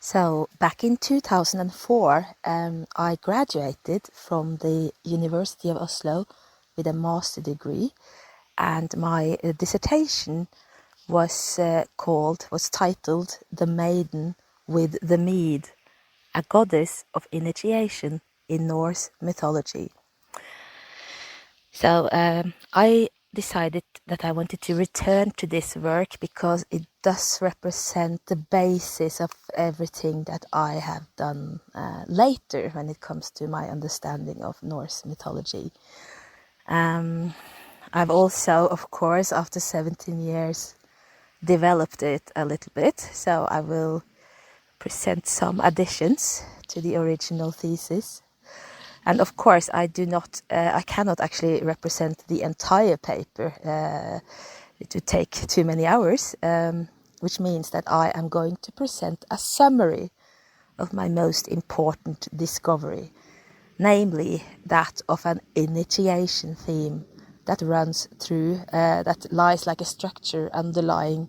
So back in 2004, I graduated from the University of Oslo with a master degree, and my dissertation was titled "The Maiden with the Mead, a Goddess of Initiation in Norse Mythology." So I decided that I wanted to return to this work because it does represent the basis of everything that I have done later when it comes to my understanding of Norse mythology. I've also, of course, after 17 years, developed it a little bit, so I will present some additions to the original thesis. And of course, I cannot actually represent the entire paper. It would take too many hours, which means that I am going to present a summary of my most important discovery, namely that of an initiation theme that runs through, that lies like a structure underlying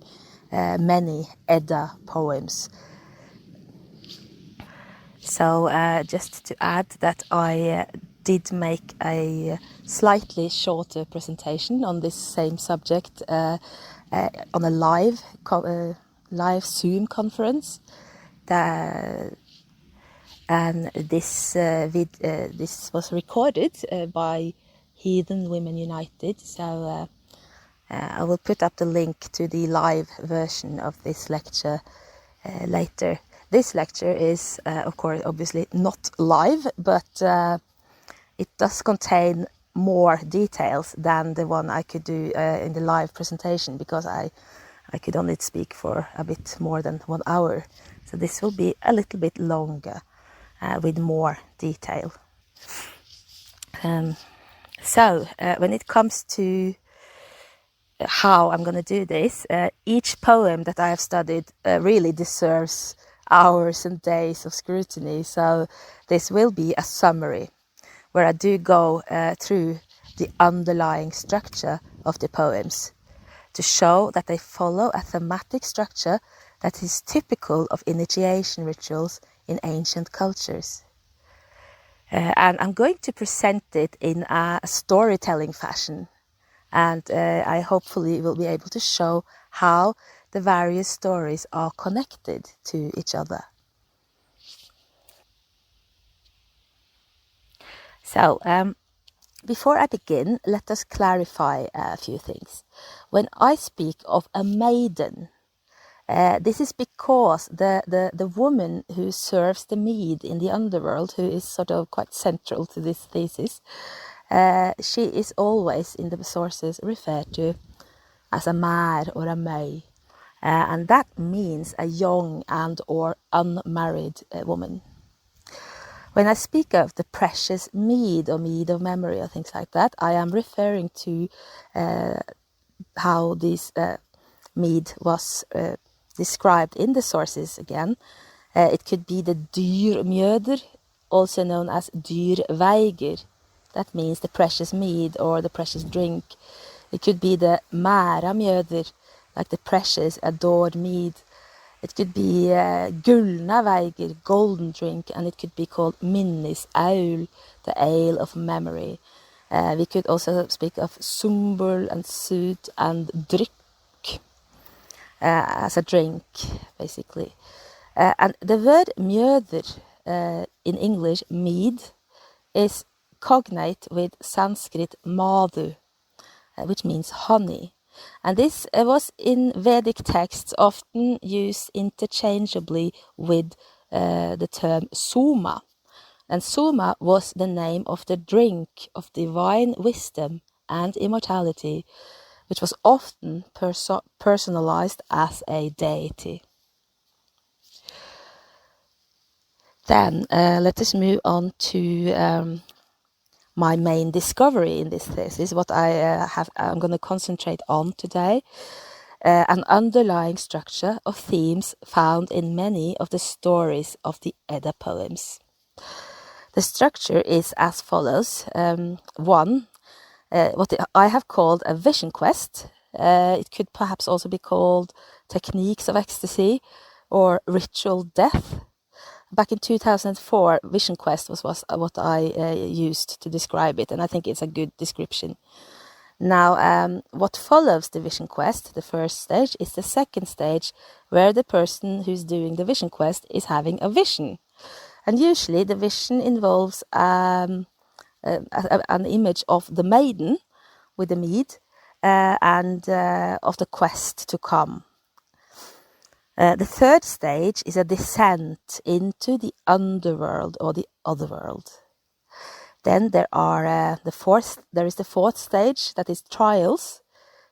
many Edda poems. So just to add that I did make a slightly shorter presentation on this same subject on a live Zoom conference. And this was recorded by Heathen Women United. So I will put up the link to the live version of this lecture later. This lecture is, of course, obviously not live, but it does contain more details than the one I could do in the live presentation, because I could only speak for a bit more than 1 hour. So this will be a little bit longer with more detail. So when it comes to how I'm going to do this, each poem that I have studied really deserves hours and days of scrutiny. So this will be a summary where I do go through the underlying structure of the poems to show that they follow a thematic structure that is typical of initiation rituals in ancient cultures. And I'm going to present it in a storytelling fashion. And I hopefully will be able to show how the various stories are connected to each other. So, before I begin, let us clarify a few things. When I speak of a maiden, this is because the woman who serves the mead in the underworld, who is sort of quite central to this thesis, she is always in the sources referred to as a mær or a møy, and that means a young and or unmarried woman. When I speak of the precious mead or mead of memory or things like that, I am referring to how this mead was described in the sources again. It could be the dyrmjöder, also known as dyrveiger. That means the precious mead or the precious drink. It could be the märamjöder, like the precious, adored mead. It could be gullna veiger, golden drink, and it could be called minnisaul, the ale of memory. We could also speak of sumbul and sud and drykk as a drink, basically. And the word mjöder, in English, mead, is cognate with Sanskrit madhu, which means honey. And this was in Vedic texts often used interchangeably with the term soma. And soma was the name of the drink of divine wisdom and immortality, which was often personalized as a deity. Then let us move on to my main discovery in this thesis, what I'm going to concentrate on today, an underlying structure of themes found in many of the stories of the Edda poems. The structure is as follows. One, what I have called a vision quest. It could perhaps also be called techniques of ecstasy, or ritual death. Back in 2004, Vision Quest was what I used to describe it, and I think it's a good description. Now, what follows the Vision Quest, the first stage, is the second stage, where the person who's doing the Vision Quest is having a vision. And usually the vision involves an image of the Maiden with the Mead and of the quest to come. The third stage is a descent into the underworld or the otherworld. Then there is the fourth stage, that is trials,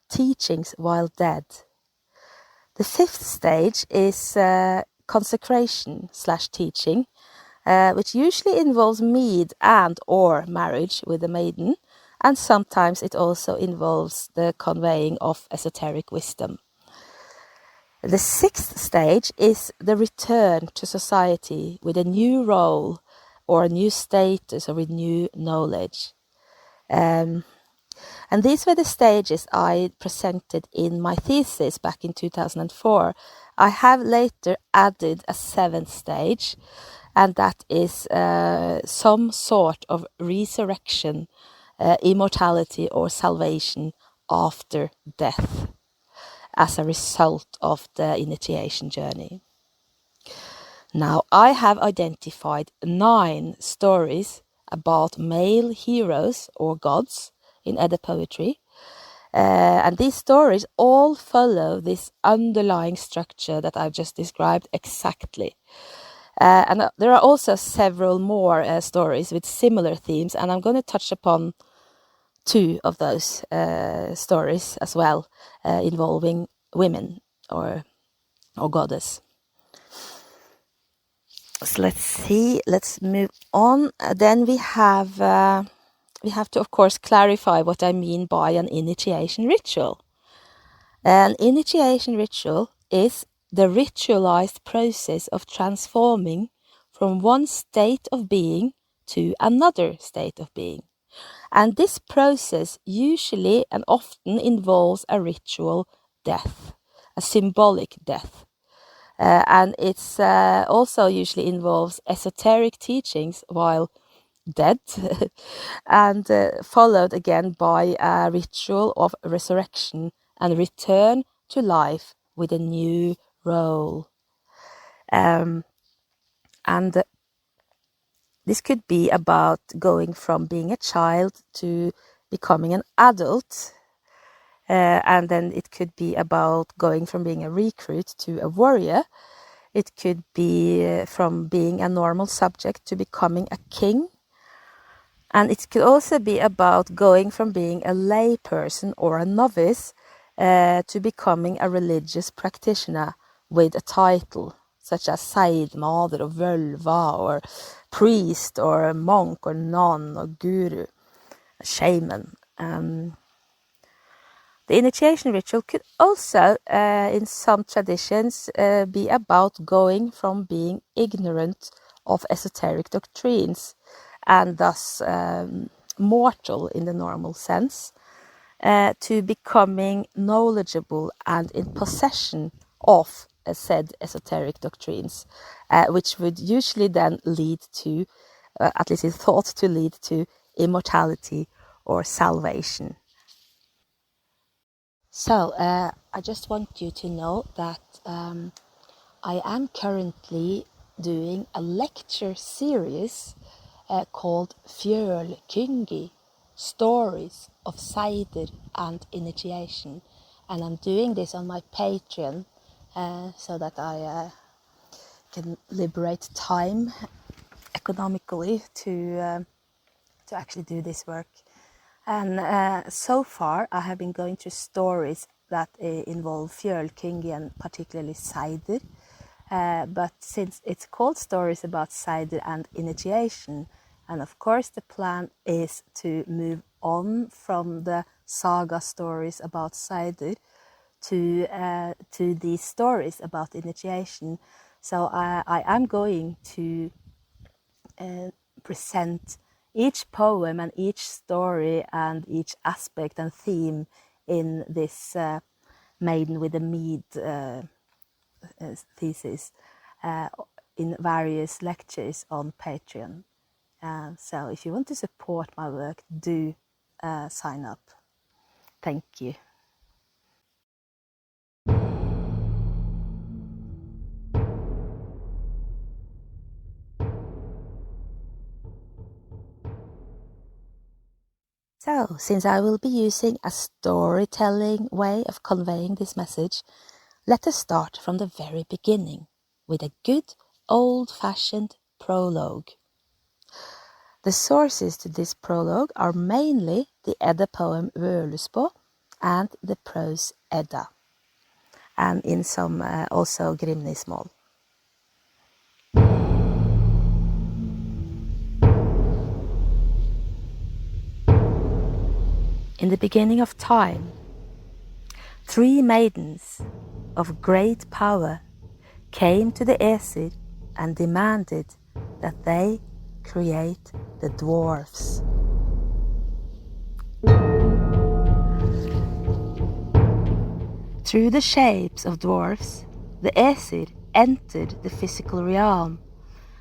teachings while dead. The fifth stage is consecration/teaching, which usually involves mead and or marriage with the maiden, and sometimes it also involves the conveying of esoteric wisdom. The sixth stage is the return to society with a new role or a new status or with new knowledge. And these were the stages I presented in my thesis back in 2004. I have later added a seventh stage, and that is some sort of resurrection, immortality or salvation after death, as a result of the initiation journey. Now, I have identified 9 stories about male heroes or gods in Edda poetry, and these stories all follow this underlying structure that I've just described exactly. And there are also several more stories with similar themes, and I'm going to touch upon 2 of those stories as well, involving women or goddess. So let's see. Let's move on. Then we have to, of course, clarify what I mean by an initiation ritual. An initiation ritual is the ritualized process of transforming from one state of being to another state of being. And this process usually and often involves a ritual death, a symbolic death. And it's also usually involves esoteric teachings while dead, and followed again by a ritual of resurrection and return to life with a new role. And this could be about going from being a child to becoming an adult. And then it could be about going from being a recruit to a warrior. It could be from being a normal subject to becoming a king. And it could also be about going from being a lay person or a novice to becoming a religious practitioner with a title, such as Seid, Mother, or Völva, or priest, or a monk, or nun, or guru, a shaman. The initiation ritual could also, in some traditions, be about going from being ignorant of esoteric doctrines and thus mortal in the normal sense, to becoming knowledgeable and in possession of said esoteric doctrines, which would usually then lead to, at least is thought to lead to, immortality or salvation. So, I just want you to know that I am currently doing a lecture series called Fjölkyngi, Stories of Sigurd and Initiation. And I'm doing this on my Patreon so that I can liberate time economically to actually do this work. And so far I have been going through stories that involve Fjölkyngi and particularly Sigurd. But since it's called Stories about Sigurd and Initiation, and of course the plan is to move on from the saga stories about Sigurd to these stories about initiation. So I am going to present each poem and each story and each aspect and theme in this Maiden with a Mead thesis in various lectures on Patreon. So if you want to support my work, do sign up. Thank you. So, since I will be using a storytelling way of conveying this message, let us start from the very beginning with a good old-fashioned prologue. The sources to this prologue are mainly the Edda poem Völuspå and the prose Edda, and in some also Grimnismål. In the beginning of time, 3 maidens of great power came to the Aesir and demanded that they create the dwarfs. Through the shapes of dwarfs, the Aesir entered the physical realm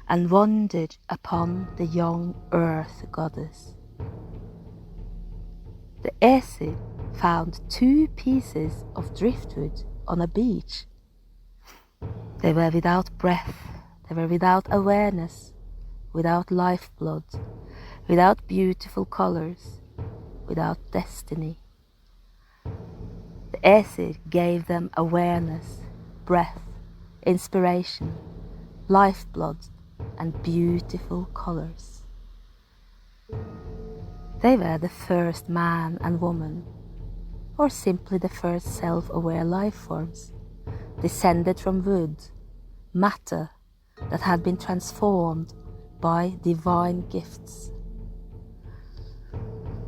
and wandered upon the young earth goddess. The Aesir found 2 pieces of driftwood on a beach. They were without breath, they were without awareness, without lifeblood, without beautiful colors, without destiny. The Aesir gave them awareness, breath, inspiration, lifeblood, and beautiful colors. They were the first man and woman, or simply the first self-aware life forms, descended from wood, matter that had been transformed by divine gifts.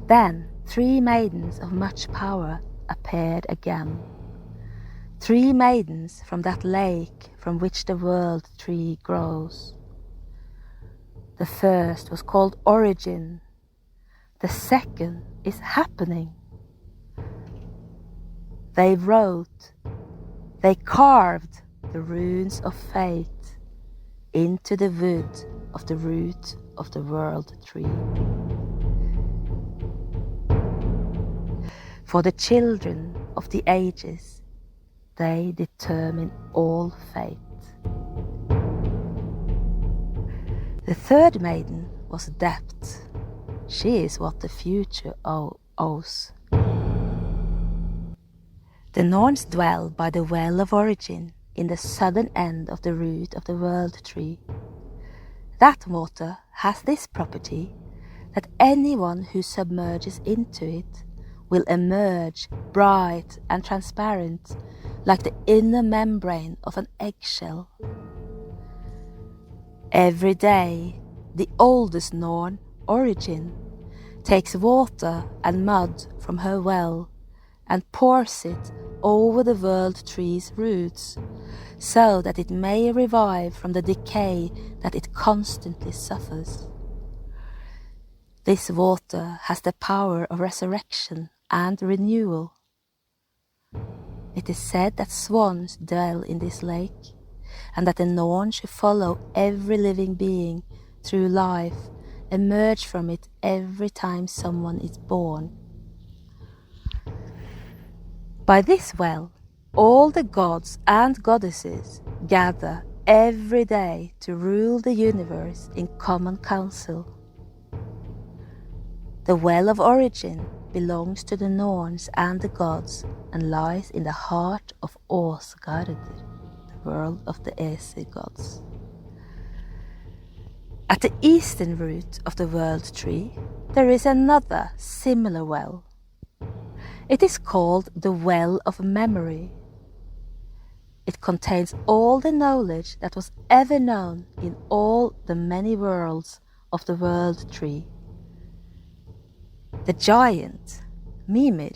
Then 3 maidens of much power appeared again. 3 maidens from that lake from which the world tree grows. The first was called Origin. The second is Happening. They wrote, they carved the runes of fate into the wood of the root of the world tree. For the children of the ages, they determine all fate. The third maiden was Depth. She is what the future owes. The Norns dwell by the well of origin in the southern end of the root of the world tree. That water has this property that anyone who submerges into it will emerge bright and transparent like the inner membrane of an eggshell. Every day, the oldest Norn, Origin, takes water and mud from her well and pours it over the world tree's roots, so that it may revive from the decay that it constantly suffers. This water has the power of resurrection and renewal. It is said that swans dwell in this lake, and that the Norns who follow every living being through life emerge from it every time someone is born. By this well, all the gods and goddesses gather every day to rule the universe in common council. The well of origin belongs to the Norns and the gods and lies in the heart of Åsgard, the world of the Aesir gods. At the eastern root of the world tree, there is another similar well. It is called the Well of Memory. It contains all the knowledge that was ever known in all the many worlds of the world tree. The giant, Mimir,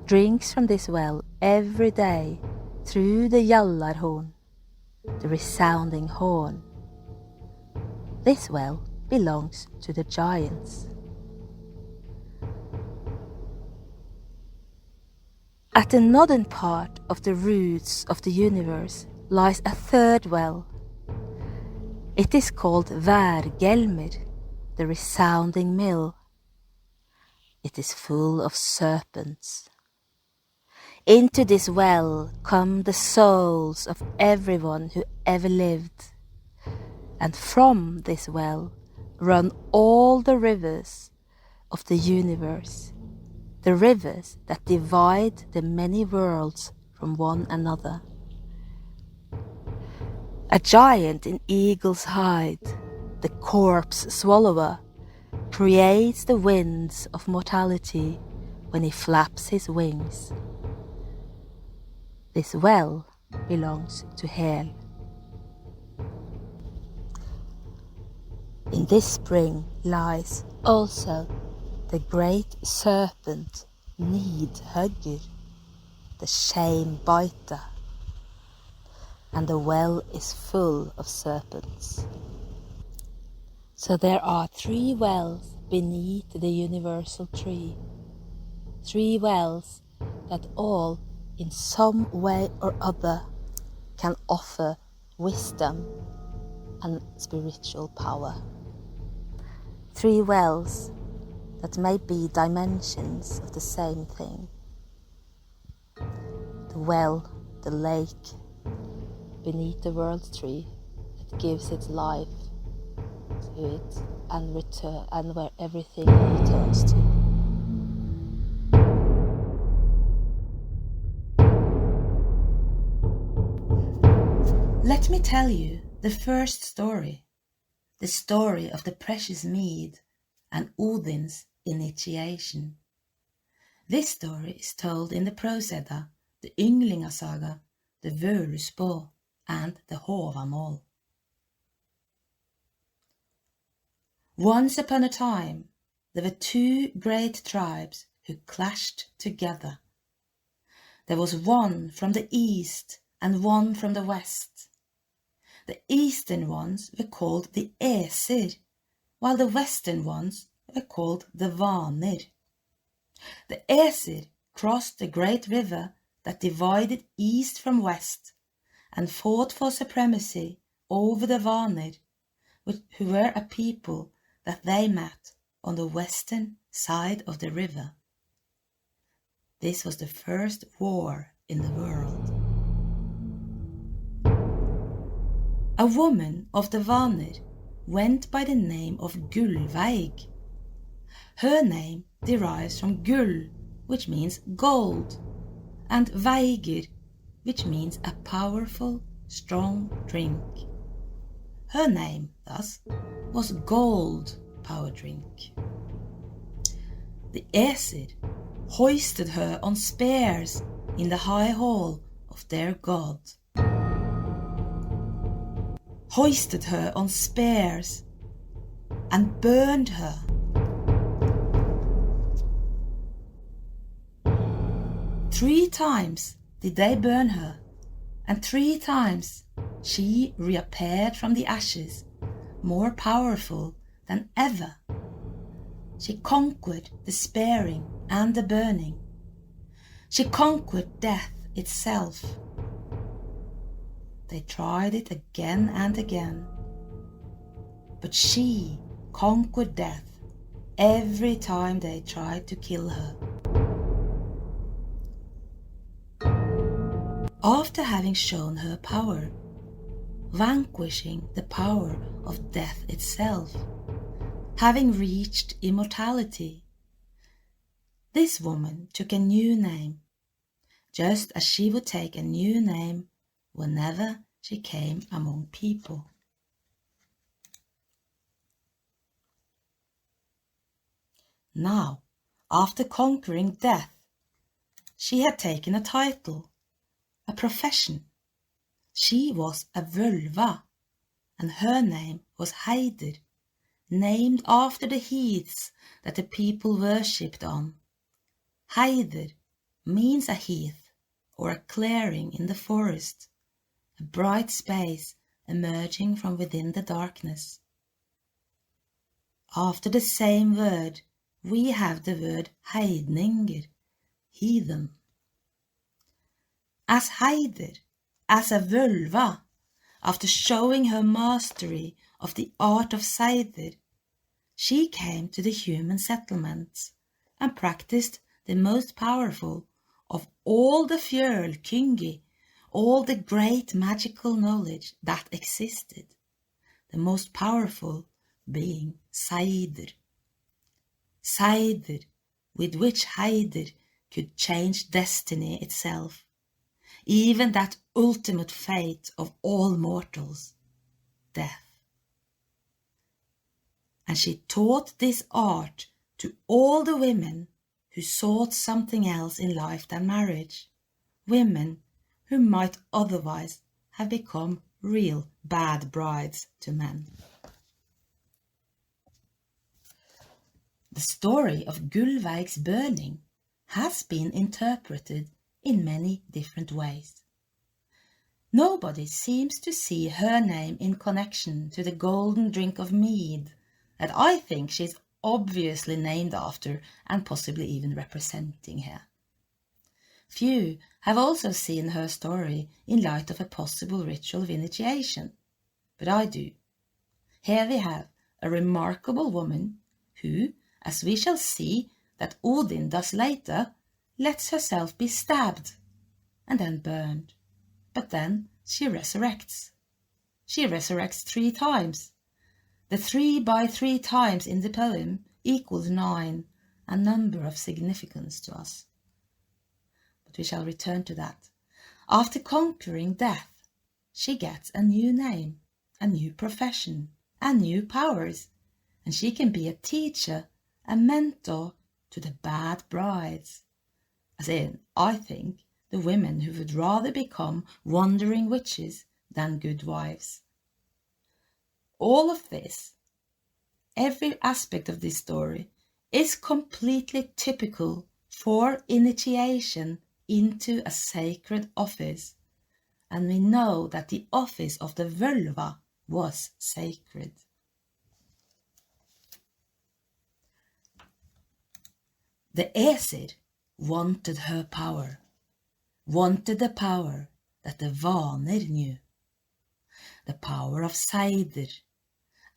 drinks from this well every day through the Jallarhorn, the resounding horn. This well belongs to the giants. At the northern part of the roots of the universe, lies a third well. It is called Værgelmir, the resounding mill. It is full of serpents. Into this well come the souls of everyone who ever lived, and from this well run all the rivers of the universe, the rivers that divide the many worlds from one another. A giant in eagle's hide, the corpse swallower, creates the winds of mortality when he flaps his wings. This well belongs to Hel. In this spring lies also the great serpent Mead, the shame biter, and the well is full of serpents. So there are 3 wells beneath the universal tree, 3 wells that all in some way or other can offer wisdom and spiritual power. 3 wells that may be dimensions of the same thing. The well, the lake, beneath the world tree that gives its life to it and where everything returns to. Let me tell you the first story, the story of the precious Mead and Odin's initiation. This story is told in the Prose Edda, the Ynglingasaga, the Völuspå, and the Håvamål. Once upon a time, there were 2 great tribes who clashed together. There was one from the east and one from the west. The eastern ones were called the Æsir, while the western ones were called the Vanir. The Æsir crossed the great river that divided east from west and fought for supremacy over the Vanir, who were a people that they met on the western side of the river. This was the first war in the world. A woman of the Vanir went by the name of Gullveig. Her name derives from gull, which means gold, and veigr, which means a powerful, strong drink. Her name, thus, was Gold Power Drink. The Æsir hoisted her on spears in the high hall of their god. Hoisted her on spears and burned her. Three times did they burn her, and 3 times she reappeared from the ashes, more powerful than ever. She conquered the sparing and the burning. She conquered death itself. They tried it again and again, but she conquered death every time they tried to kill her. After having shown her power, vanquishing the power of death itself, having reached immortality, this woman took a new name, just as she would take a new name whenever she came among people. Now, after conquering death, she had taken a title, a profession. She was a völva, and her name was Heider, named after the heaths that the people worshipped on. Heider means a heath or a clearing in the forest, a bright space emerging from within the darkness. After the same word, we have the word heidninger, heathen. As Heider, as a völva, after showing her mastery of the art of Sigurd, she came to the human settlements and practiced the most powerful of all the Fjörl Kyngi, all the great magical knowledge that existed, the most powerful being Sigurd. Sigurd, with which Heider could change destiny itself, even that ultimate fate of all mortals, death. And she taught this art to all the women who sought something else in life than marriage, women who might otherwise have become real bad brides to men. The story of Gullveig's burning has been interpreted in many different ways. Nobody seems to see her name in connection to the golden drink of mead that I think she's obviously named after and possibly even representing her. Few have also seen her story in light of a possible ritual of initiation, but I do. Here we have a remarkable woman who, as we shall see that Odin does later, lets herself be stabbed and then burned. But then she resurrects. She resurrects 3 times. The 3 by 3 times in the poem equals 9, a number of significance to us. But we shall return to that. After conquering death, she gets a new name, a new profession, and new powers, and she can be a teacher, a mentor to the bad brides. As in, I think, the women who would rather become wandering witches than good wives. All of this, every aspect of this story, is completely typical for initiation into a sacred office, and we know that the office of the völva was sacred. The Aesir wanted her power, wanted the power that the Vanir knew, the power of Sigurd,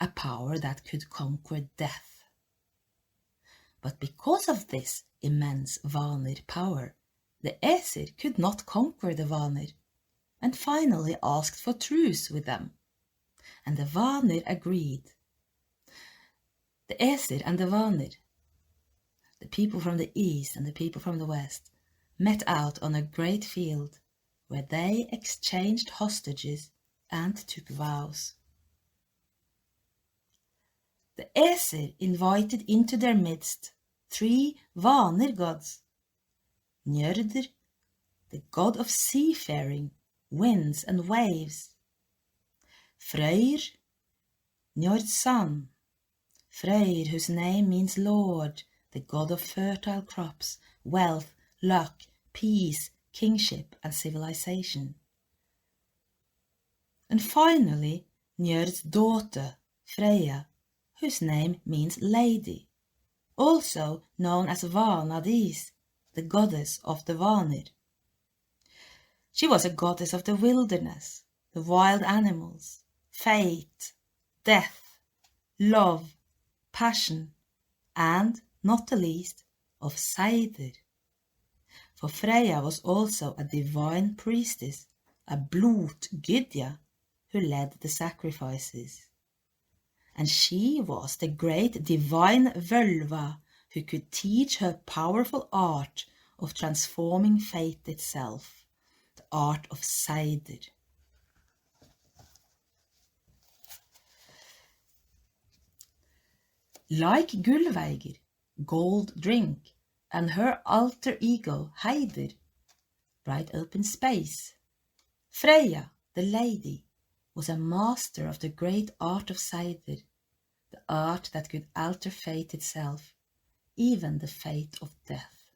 a power that could conquer death. But because of this immense Vanir power, the Aesir could not conquer the Vanir, and finally asked for truce with them, and the Vanir agreed. The Aesir and the Vanir, the people from the east and the people from the west, met out on a great field where they exchanged hostages and took vows. The Aesir invited into their midst 3 Vanir gods: Njörður, the god of seafaring, winds and waves; Freyr, Njord's son; Freyr, whose name means Lord, the god of fertile crops, wealth, luck, peace, kingship and civilization; and finally Njord's daughter, Freya, whose name means lady, also known as Vanadis, the goddess of the Vanir. She was a goddess of the wilderness, the wild animals, fate, death, love, passion, and, not the least, of Sigurd. For Freya was also a divine priestess, a blotgudja, who led the sacrifices. And she was the great divine völva who could teach her powerful art of transforming fate itself, the art of Sigurd. Like Gullveig, Gold Drink, and her alter ego Heider, Bright Open Space, Freya, the lady, was a master of the great art of Sigurd, the art that could alter fate itself, even the fate of death.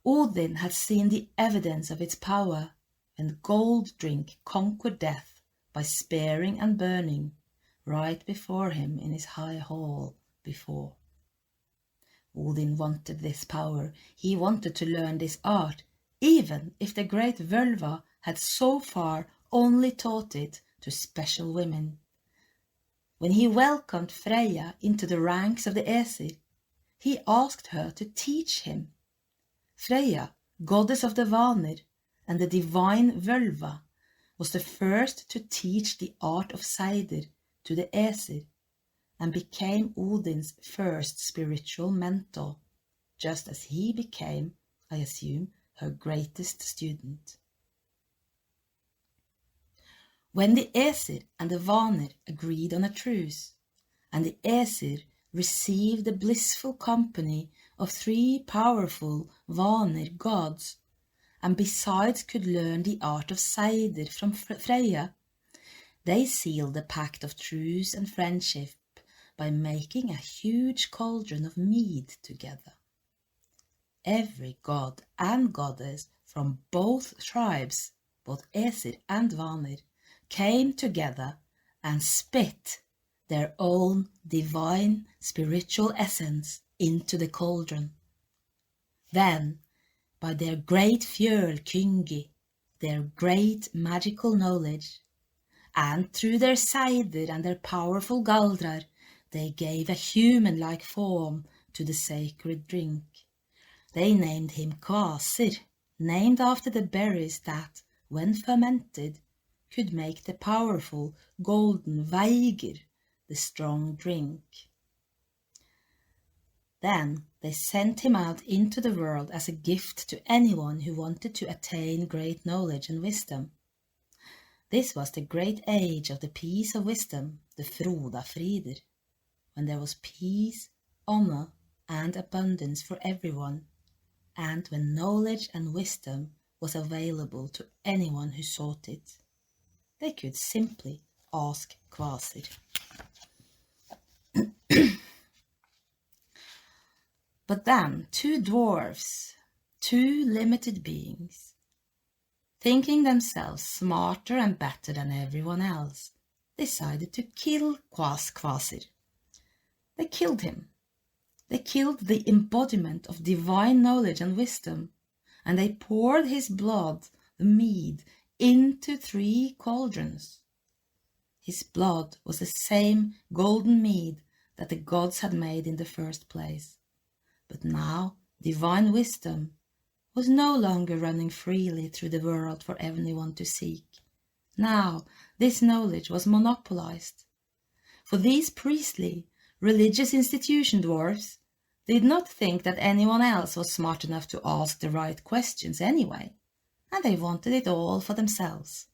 Odin had seen the evidence of its power when Gold Drink conquered death by sparing and burning right before him in his high hall before. Odin wanted this power, he wanted to learn this art, even if the great völva had so far only taught it to special women. When he welcomed Freya into the ranks of the Aesir, he asked her to teach him. Freya, goddess of the Vanir, and the divine Völva, was the first to teach the art of Sigurd to the Aesir, and became Odin's first spiritual mentor, just as he became, I assume, her greatest student. When the Aesir and the Vanir agreed on a truce, and the Aesir received the blissful company of 3 powerful Vanir gods, and besides could learn the art of Sigurd from Freya, they sealed the pact of truce and friendship by making a huge cauldron of mead together. Every god and goddess from both tribes, both Aesir and Vanir, came together and spit their own divine spiritual essence into the cauldron. Then, by their great fjölkyngi, their great magical knowledge, and through their Sigurd and their powerful galdrar, they gave a human-like form to the sacred drink. They named him Kvasir, named after the berries that, when fermented, could make the powerful golden Veigir, the strong drink. Then they sent him out into the world as a gift to anyone who wanted to attain great knowledge and wisdom. This was the great age of the peace of wisdom, the Froda Frider, when there was peace, honor, and abundance for everyone, and when knowledge and wisdom was available to anyone who sought it. They could simply ask Kvasir. But then 2 dwarfs, 2 limited beings, thinking themselves smarter and better than everyone else, decided to kill Kvasir. They killed him. They killed the embodiment of divine knowledge and wisdom, and they poured his blood, the mead, into 3 cauldrons. His blood was the same golden mead that the gods had made in the first place. But now divine wisdom was no longer running freely through the world for anyone to seek. Now this knowledge was monopolized. For these priestly, religious institution dwarfs did not think that anyone else was smart enough to ask the right questions anyway, and they wanted it all for themselves.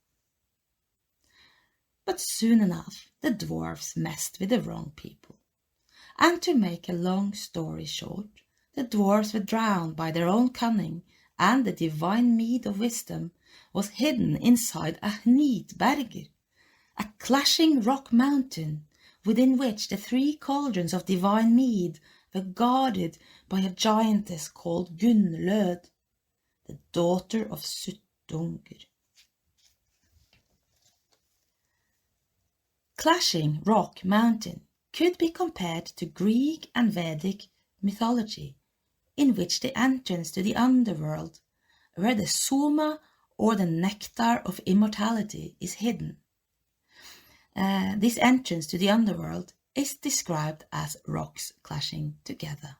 But soon enough the dwarfs messed with the wrong people, and to make a long story short, the dwarfs were drowned by their own cunning, and the divine mead of wisdom was hidden inside a Hnitbergr, a clashing rock mountain within which the 3 cauldrons of divine mead were guarded by a giantess called Gunnlöd, the daughter of Suttungr. Clashing Rock Mountain could be compared to Greek and Vedic mythology, in which the entrance to the underworld, where the soma or the nectar of immortality is hidden. This entrance to the underworld is described as rocks clashing together.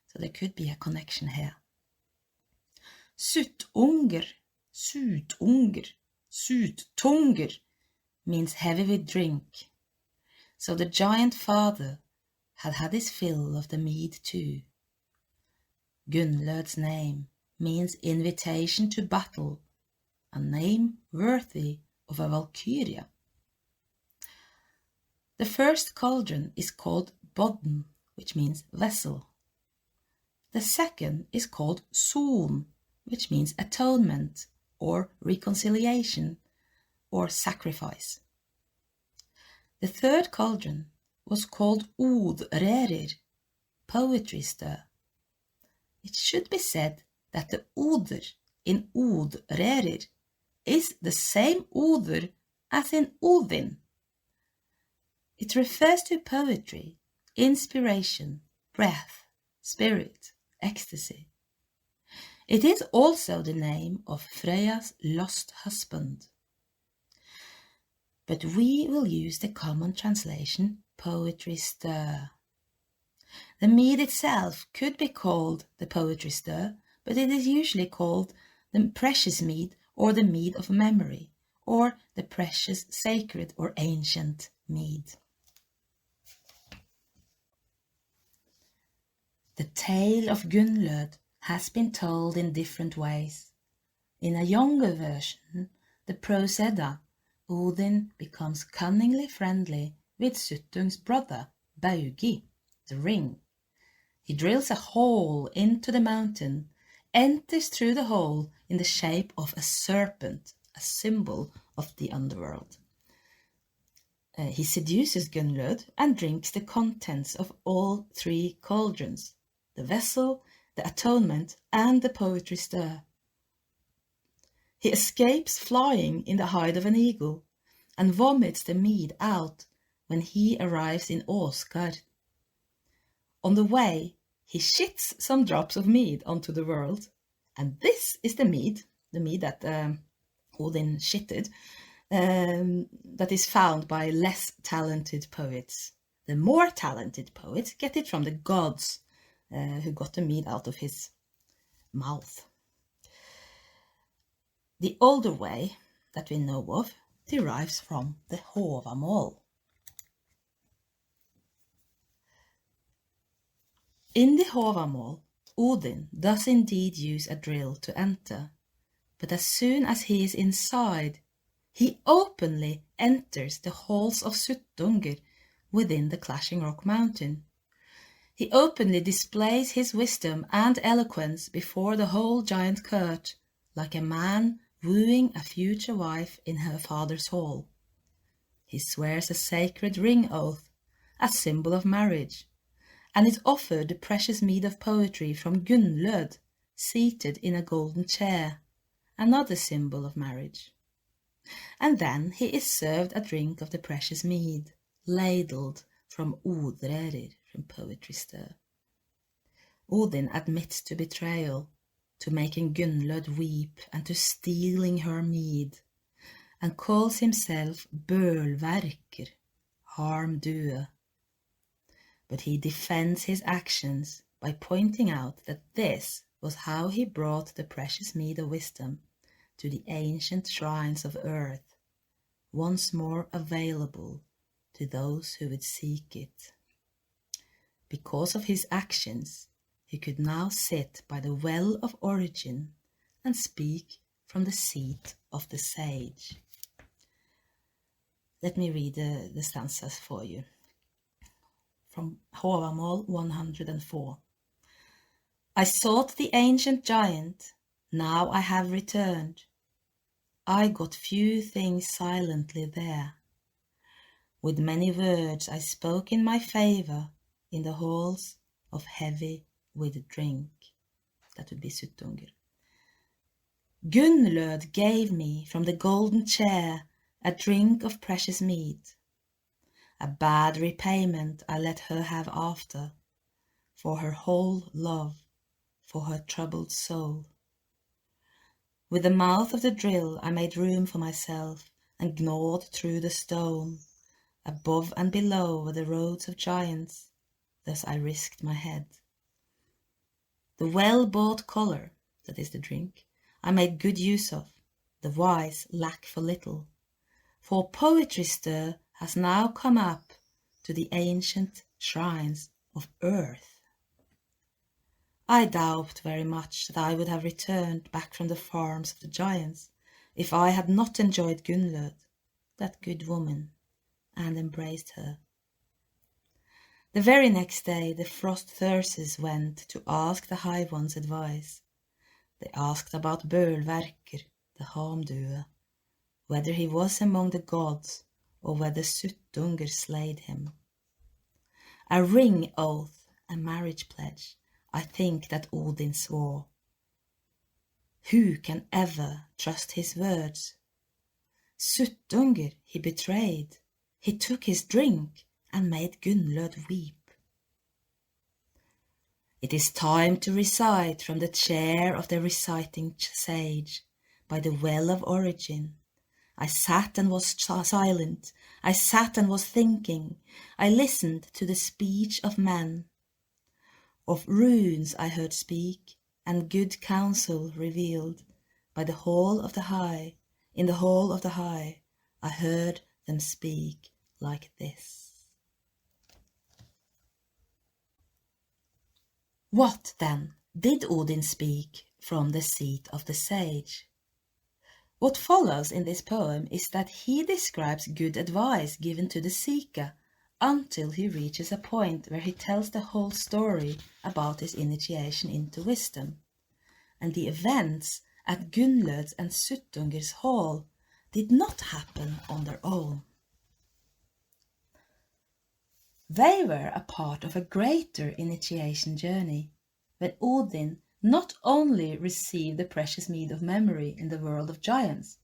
So there could be a connection here. Suttungr, Suttungr means heavy with drink. So the giant father had had his fill of the mead too. Gunnlöd's name means invitation to battle, a name worthy of a Valkyria. The first cauldron is called Bodn, which means vessel. The second is called Son, which means atonement or reconciliation or sacrifice. The third cauldron was called Odrerir, poetry stir. It should be said that the Oder in Odrerir is the same Oder as in Odin. It refers to poetry, inspiration, breath, spirit, ecstasy. It is also the name of Freya's lost husband. But we will use the common translation, poetry stir. The mead itself could be called the poetry stir, but it is usually called the precious mead or the mead of memory, or the precious, sacred or ancient mead. The tale of Gunnlod has been told in different ways. In a younger version, the prose Edda, Odin becomes cunningly friendly with Suttung's brother, Baugi, the ring. He drills a hole into the mountain, enters through the hole in the shape of a serpent, a symbol of the underworld. He seduces Gunnlod and drinks the contents of all three cauldrons, the vessel, the atonement, and the poetry stir. He escapes flying in the hide of an eagle and vomits the mead out when he arrives in Åsgard. On the way, he shits some drops of mead onto the world, and this is the mead that Odin shitted, that is found by less talented poets. The more talented poets get it from the gods, who got the mead out of his mouth. The older way that we know of derives from the Håvamål. In the Håvamål, Odin does indeed use a drill to enter, but as soon as he is inside, he openly enters the halls of Suttungr within the Clashing Rock Mountain. He openly displays his wisdom and eloquence before the whole giant court, like a man wooing a future wife in her father's hall. He swears a sacred ring oath, a symbol of marriage, and is offered the precious mead of poetry from Gunnlod, seated in a golden chair, another symbol of marriage. And then he is served a drink of the precious mead, ladled from Odrerir, from poetry stir. Odin admits to betrayal, to making Gunnlod weep and to stealing her mead, and calls himself Bølverker, harm-doer. But he defends his actions by pointing out that this was how he brought the precious mead of wisdom to the ancient shrines of earth, once more available to those who would seek it. Because of his actions, he could now sit by the well of origin and speak from the seat of the sage. Let me read the stanzas for you. From Håvamål 104. I sought the ancient giant, now I have returned. I got few things silently there. With many words I spoke in my favour in the halls of heavy with drink. That would be Suttungr. Gunnlod gave me from the golden chair a drink of precious mead. A bad repayment I let her have after, for her whole love, for her troubled soul. With the mouth of the drill I made room for myself and gnawed through the stone. Above and below were the roads of giants, thus I risked my head. The well-bought collar, that is the drink, I made good use of, the wise lack for little, for poetry stir has now come up to the ancient shrines of earth. I doubt very much that I would have returned back from the farms of the giants if I had not enjoyed Gunnlod, that good woman, and embraced her. The very next day the frost thyrses went to ask the high one's advice. They asked about Bølverker, the harm-doer, whether he was among the gods or whether Suttungr slayed him. A ring oath, a marriage pledge, I think that Odin swore. Who can ever trust his words? Suttungr he betrayed, he took his drink and made Gunnlod weep. It is time to recite from the chair of the reciting sage, by the well of origin. I sat and was silent, I sat and was thinking, I listened to the speech of men. Of runes I heard speak, and good counsel revealed, by the hall of the high, in the hall of the high, I heard them speak like this. What, then, did Odin speak from the seat of the sage? What follows in this poem is that he describes good advice given to the seeker until he reaches a point where he tells the whole story about his initiation into wisdom. And the events at Gunnlod's and Suttunger's hall did not happen on their own. They were a part of a greater initiation journey, when Odin not only received the precious mead of memory in the world of giants,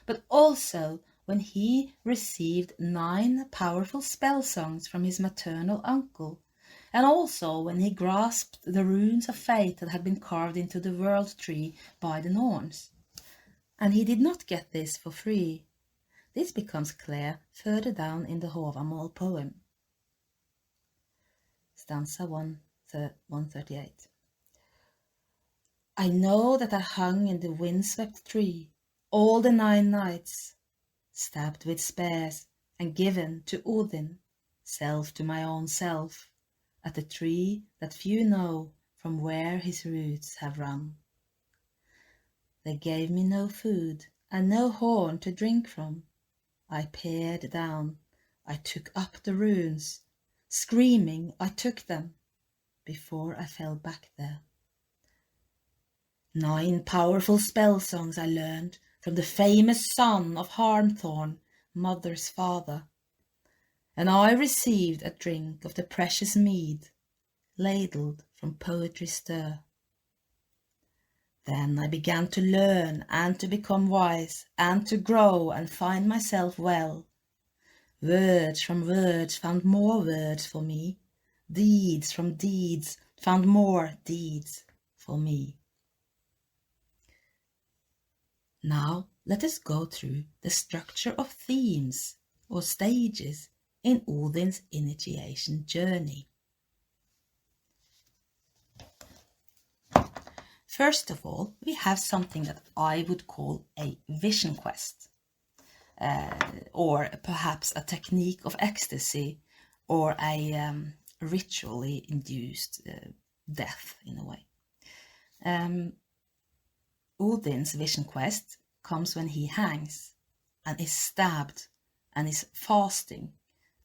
but also when he received 9 powerful spell songs from his maternal uncle, and also when he grasped the runes of fate that had been carved into the world tree by the Norns. And he did not get this for free. This becomes clear further down in the Havamal poem. Stanza 138. I know that I hung in the windswept tree all the 9 nights, stabbed with spears and given to Odin, self to my own self, at the tree that few know from where his roots have run. They gave me no food and no horn to drink from. I peered down, I took up the runes, screaming I took them, before I fell back there. 9 powerful spell songs I learned from the famous son of Harmthorn, mother's father, and I received a drink of the precious mead, ladled from poetry's stir. Then I began to learn and to become wise and to grow and find myself well. Words from words found more words for me. Deeds from deeds found more deeds for me. Now let us go through the structure of themes or stages in Odin's initiation journey. First of all, we have something that I would call a vision quest. Or perhaps a technique of ecstasy, or a ritually induced death in a way. Odin's vision quest comes when he hangs and is stabbed and is fasting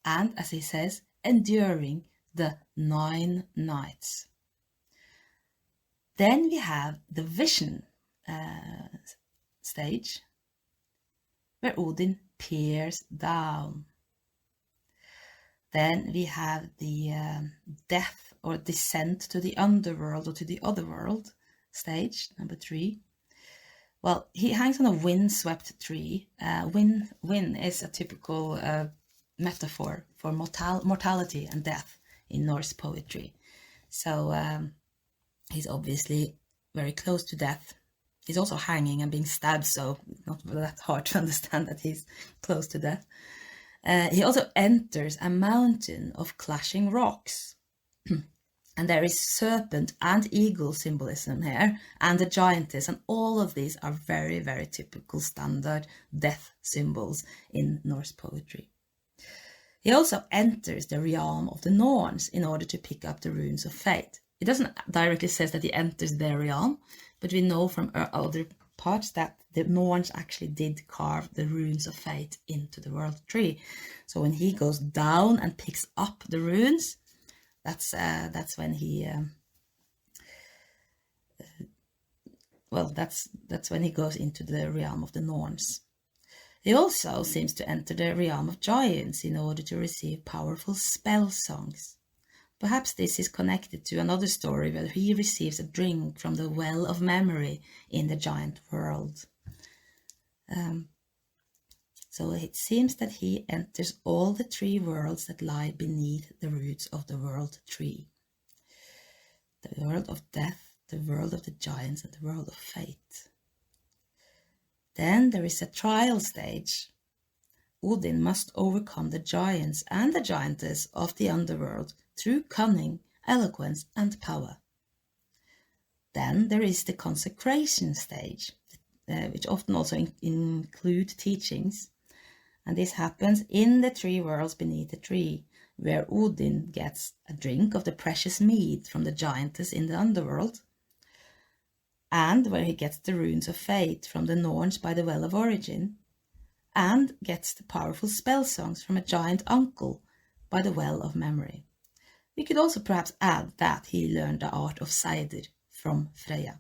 and, as he says, enduring the 9 nights. Then we have the vision stage, where Odin peers down. Then we have the death or descent to the underworld or to the other world stage, number 3. Well, he hangs on a wind-swept tree. Wind is a typical metaphor for mortality and death in Norse poetry. So he's obviously very close to death. He's also hanging and being stabbed, so it's not that hard to understand that he's close to death. He also enters a mountain of clashing rocks. And there is serpent and eagle symbolism here, and the giantess, and all of these are very, very typical standard death symbols in Norse poetry. He also enters the realm of the Norns in order to pick up the runes of fate. It doesn't directly say that he enters their realm, but we know from other parts that the Norns actually did carve the runes of fate into the world tree. So when he goes down and picks up the runes, that's when he that's when he goes into the realm of the Norns. He also seems to enter the realm of giants in order to receive powerful spell songs. Perhaps this is connected to another story where he receives a drink from the well of memory in the giant world. So it seems that he enters all the 3 worlds that lie beneath the roots of the world tree. the world of death, the world of the giants, and the world of fate. Then there is a trial stage. Odin must overcome the giants and the giantess of the underworld through cunning, eloquence, and power. Then there is the consecration stage, which often also include teachings. And this happens in the three worlds beneath the tree, where Odin gets a drink of the precious mead from the giantess in the underworld, and where he gets the runes of fate from the Norns by the Well of Origin, and gets the powerful spell songs from a giant uncle by the Well of Memory. We could also perhaps add that he learned the art of cider from Freya.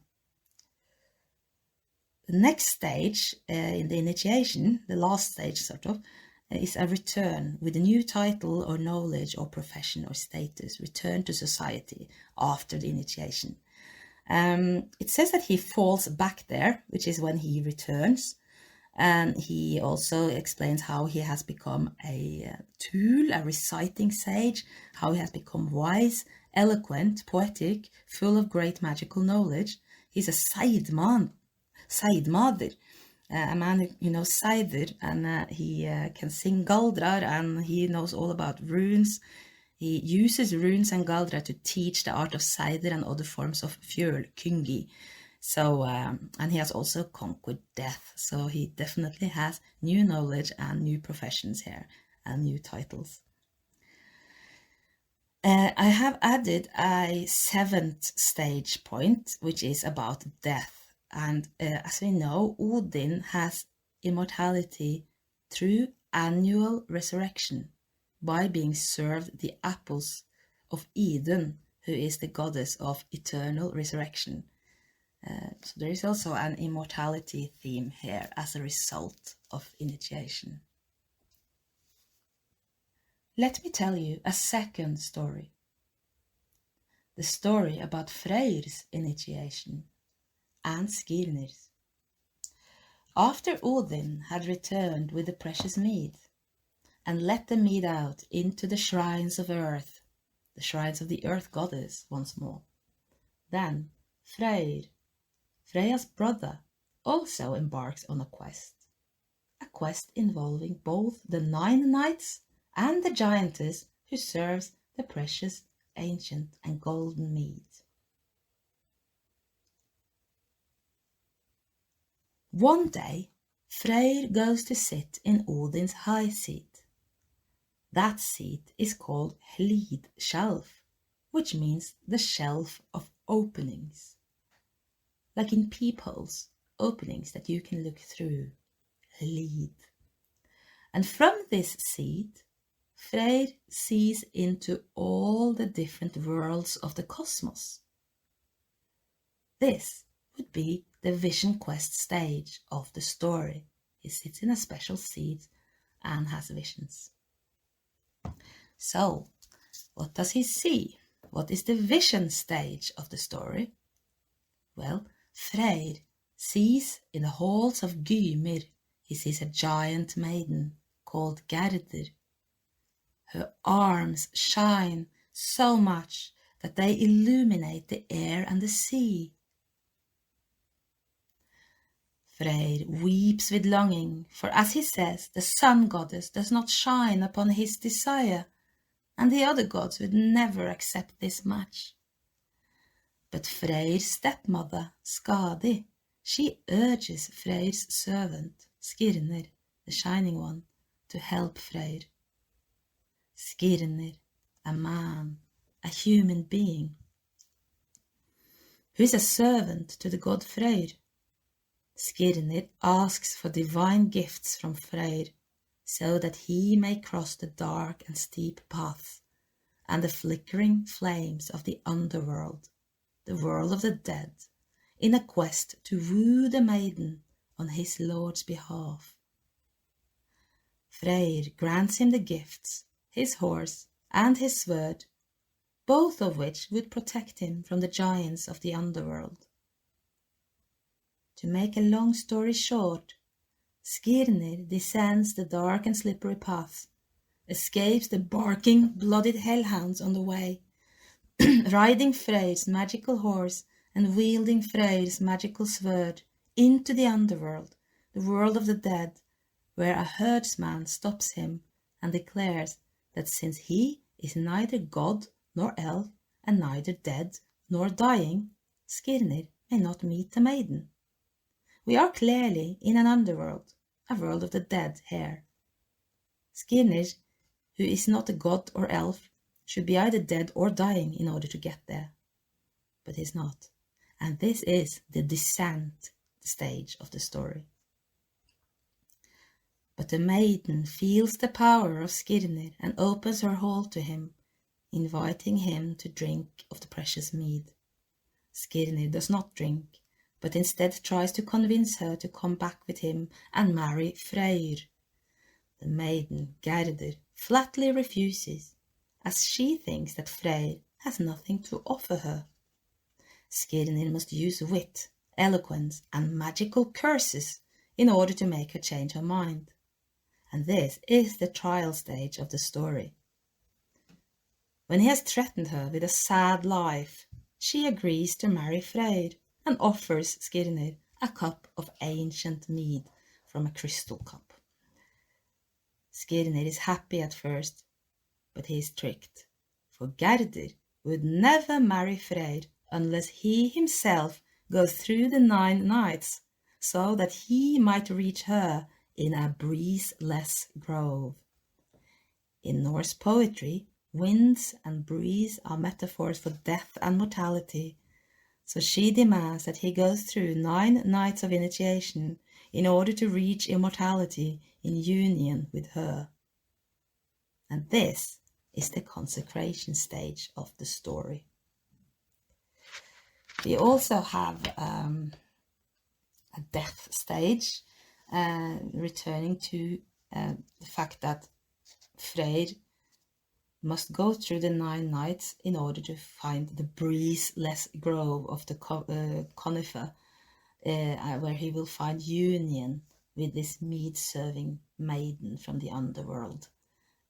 The next stage in the initiation, the last stage sort of, is a return with a new title or knowledge or profession or status, return to society after the initiation. It says that he falls back there, which is when he returns. And he also explains how he has become a tool, a reciting sage, how he has become wise, eloquent, poetic, full of great magical knowledge. He's a Seidmaður, a man who knows cider, and he can sing galdrar, and he knows all about runes. He uses runes and galdrar to teach the art of cider and other forms of fjölkungi. So, and he has also conquered death. So he definitely has new knowledge and new professions here and new titles. I have added a 7th stage point, which is about death. And as we know, Odin has immortality through annual resurrection by being served the apples of Eden, who is the goddess of eternal resurrection. So there is also an immortality theme here as a result of initiation. Let me tell you a second story. The story about Freyr's initiation and Skirnir's. After Odin had returned with the precious mead and let the mead out into the shrines of earth, the shrines of the earth goddess once more, then Freyr, Freya's brother, also embarks on a quest involving both the 9 knights and the giantess who serves the precious, ancient and golden mead. One day, Freyr goes to sit in Odin's high seat. That seat is called Hlid Shelf, which means the shelf of openings. Like in peepholes, openings that you can look through. Hlid. And from this seat, Freyr sees into all the different worlds of the cosmos. This would be the vision quest stage of the story. He sits in a special seat and has visions. So, what does he see? What is the vision stage of the story? Well, Freyr sees in the halls of Gymir, he sees a giant maiden called Gerdur. Her arms shine so much that they illuminate the air and the sea. Freyr weeps with longing, for as he says, the sun goddess does not shine upon his desire, and the other gods would never accept this match. But Freyr's stepmother, Skadi, she urges Freyr's servant, Skirnir, the Shining One, to help Freyr. Skirnir, a man, a human being, who is a servant to the god Freyr. Skirnir asks for divine gifts from Freyr, so that he may cross the dark and steep paths and the flickering flames of the underworld, the world of the dead, in a quest to woo the maiden on his lord's behalf. Freyr grants him the gifts, his horse and his sword, both of which would protect him from the giants of the underworld. To make a long story short, Skirnir descends the dark and slippery paths, escapes the barking, blooded hellhounds on the way, riding Freyr's magical horse and wielding Freyr's magical sword into the underworld, the world of the dead, where a herdsman stops him and declares that since he is neither god nor elf, and neither dead nor dying, Skirnir may not meet the maiden. We are clearly in an underworld, a world of the dead here. Skirnir, who is not a god or elf, should be either dead or dying in order to get there. But he's not. And this is the descent stage of the story. But the maiden feels the power of Skirnir and opens her hall to him, inviting him to drink of the precious mead. Skirnir does not drink, but instead tries to convince her to come back with him and marry Freyr. The maiden, Gerdur, flatly refuses, as she thinks that Freyr has nothing to offer her. Skirnir must use wit, eloquence, and magical curses in order to make her change her mind. And this is the trial stage of the story. When he has threatened her with a sad life, she agrees to marry Freyr and offers Skirnir a cup of ancient mead from a crystal cup. Skirnir is happy at first, but he is tricked, for Gerdur would never marry Freyr unless he himself goes through the 9 nights, so that he might reach her in a breezeless grove. In Norse poetry, winds and breeze are metaphors for death and mortality, so she demands that he goes through 9 nights of initiation in order to reach immortality in union with her. And this is the consecration stage of the story. We also have a death stage, returning to the fact that Freyr must go through the 9 nights in order to find the breezeless grove of the conifer, where he will find union with this mead-serving maiden from the underworld.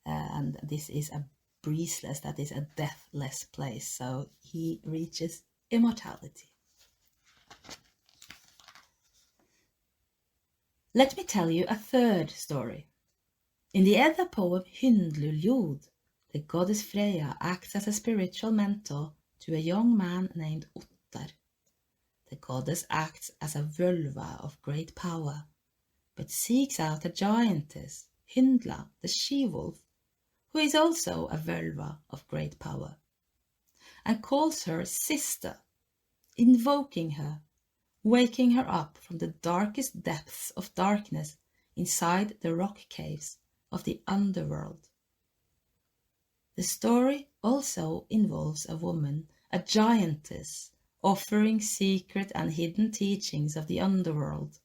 And this is a breezeless, that is a deathless place, so he reaches immortality. Let me tell you a third story. In the Edda poem Hyndluljod, the goddess Freya acts as a spiritual mentor to a young man named Otto. The goddess acts as a völva of great power, but seeks out a giantess, Hyndla, the she-wolf, who is also a völva of great power, and calls her sister, invoking her, waking her up from the darkest depths of darkness inside the rock caves of the underworld. The story also involves a woman, a giantess, offering secret and hidden teachings of the underworld,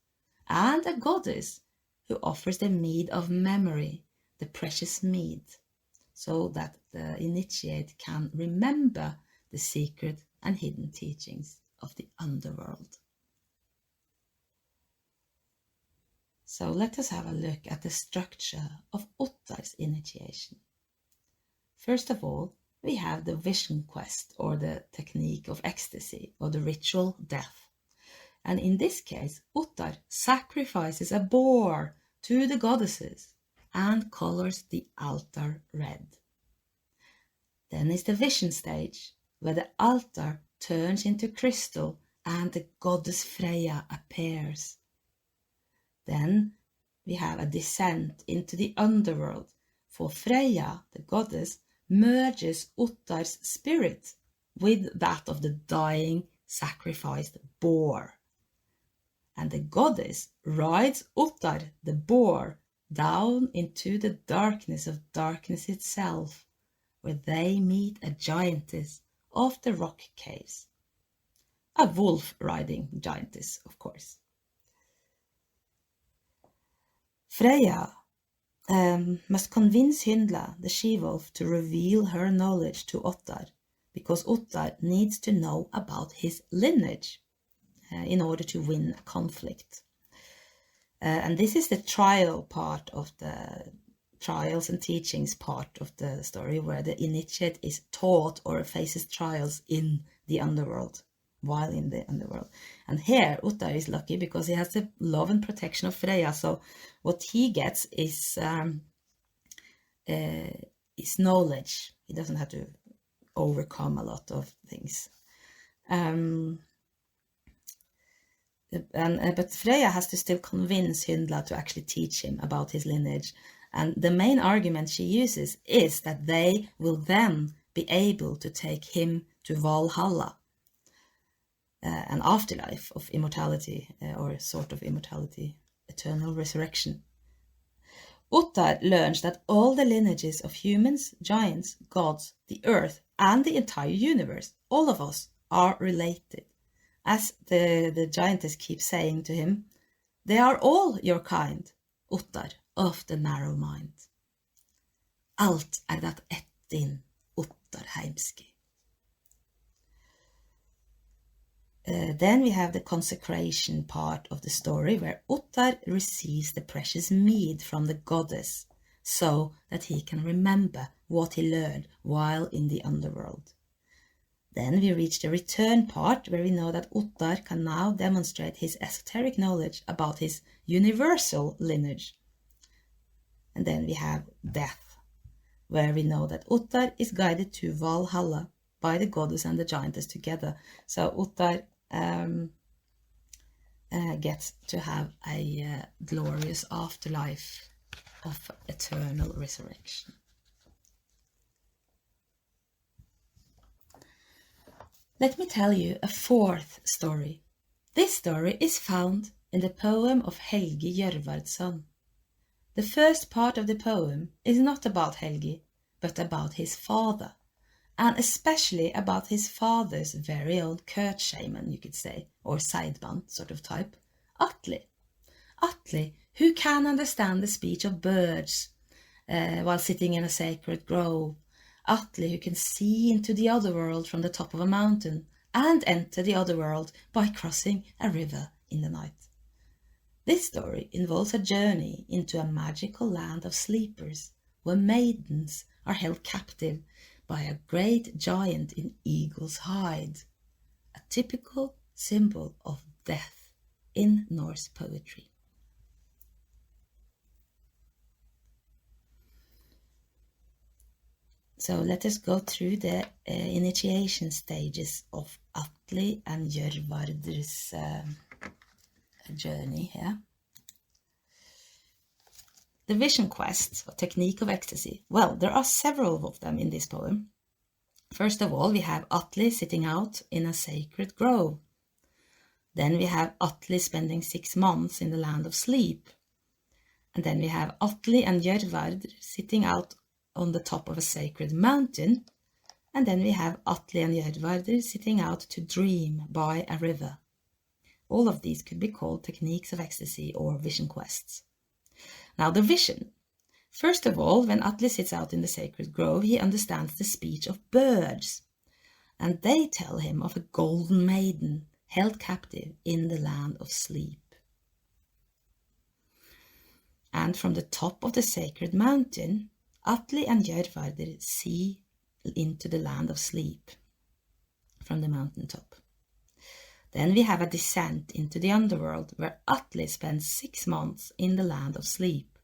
and a goddess who offers the mead of memory, the precious mead, so that the initiate can remember the secret and hidden teachings of the underworld. So let us have a look at the structure of Ottar's initiation. First of all, we have the vision quest, or the technique of ecstasy, or the ritual death. And in this case, Ottar sacrifices a boar to the goddesses and colors the altar red. Then is the vision stage, where the altar turns into crystal and the goddess Freya appears. Then we have a descent into the underworld, for Freya, the goddess, merges Ottar's spirit with that of the dying sacrificed boar. And the goddess rides Ottar, the boar, down into the darkness of darkness itself, where they meet a giantess of the rock caves. A wolf-riding giantess, of course. Freya must convince Hyndla, the she-wolf, to reveal her knowledge to Ottar, because Ottar needs to know about his lineage in order to win a conflict. And this is the trial part of the trials and teachings part of the story, where the initiate is taught or faces trials in the underworld, while in the underworld. And here Otto is lucky because he has the love and protection of Freya, so what he gets is knowledge. He doesn't have to overcome a lot of things. But Freya has to still convince Hyndla to actually teach him about his lineage. And the main argument she uses is that they will then be able to take him to Valhalla, an afterlife of immortality, or sort of immortality, eternal resurrection. Ottar learns that all the lineages of humans, giants, gods, the earth, and the entire universe, all of us, are related. As the giantess keeps saying to him, they are all your kind, Ottar of the narrow mind. Alt dat ett din, Ottar heimski. Then we have the consecration part of the story, where Ottar receives the precious mead from the goddess so that he can remember what he learned while in the underworld. Then we reach the return part, where we know that Ottar can now demonstrate his esoteric knowledge about his universal lineage. And then we have death, where we know that Ottar is guided to Valhalla by the goddess and the giantess together. So Ottar gets to have a glorious afterlife of eternal resurrection. Let me tell you a fourth story. This story is found in the poem of Helgi Jørvardsson. The first part of the poem is not about Helgi, but about his father, and especially about his father's very own Kurt shaman, you could say, or sideband sort of type, Atli. Atli, who can understand the speech of birds while sitting in a sacred grove. Atli, who can see into the other world from the top of a mountain and enter the other world by crossing a river in the night. This story involves a journey into a magical land of sleepers, where maidens are held captive by a great giant in eagle's hide, a typical symbol of death in Norse poetry. So let us go through the initiation stages of Atli and Jørvardr's journey here. The vision quest, or technique of ecstasy. Well, there are several of them in this poem. First of all, we have Atli sitting out in a sacred grove. Then we have Atli spending 6 months in the land of sleep. And then we have Atli and Jørvardr sitting out on the top of a sacred mountain. And then we have Atli and Jørvardr sitting out to dream by a river. All of these could be called techniques of ecstasy or vision quests. Now the vision. First of all, when Atli sits out in the sacred grove, he understands the speech of birds. And they tell him of a golden maiden held captive in the land of sleep. And from the top of the sacred mountain, Atli and Jørvardr see into the land of sleep from the mountaintop. Then we have a descent into the underworld, where Atli spends 6 months in the land of sleep,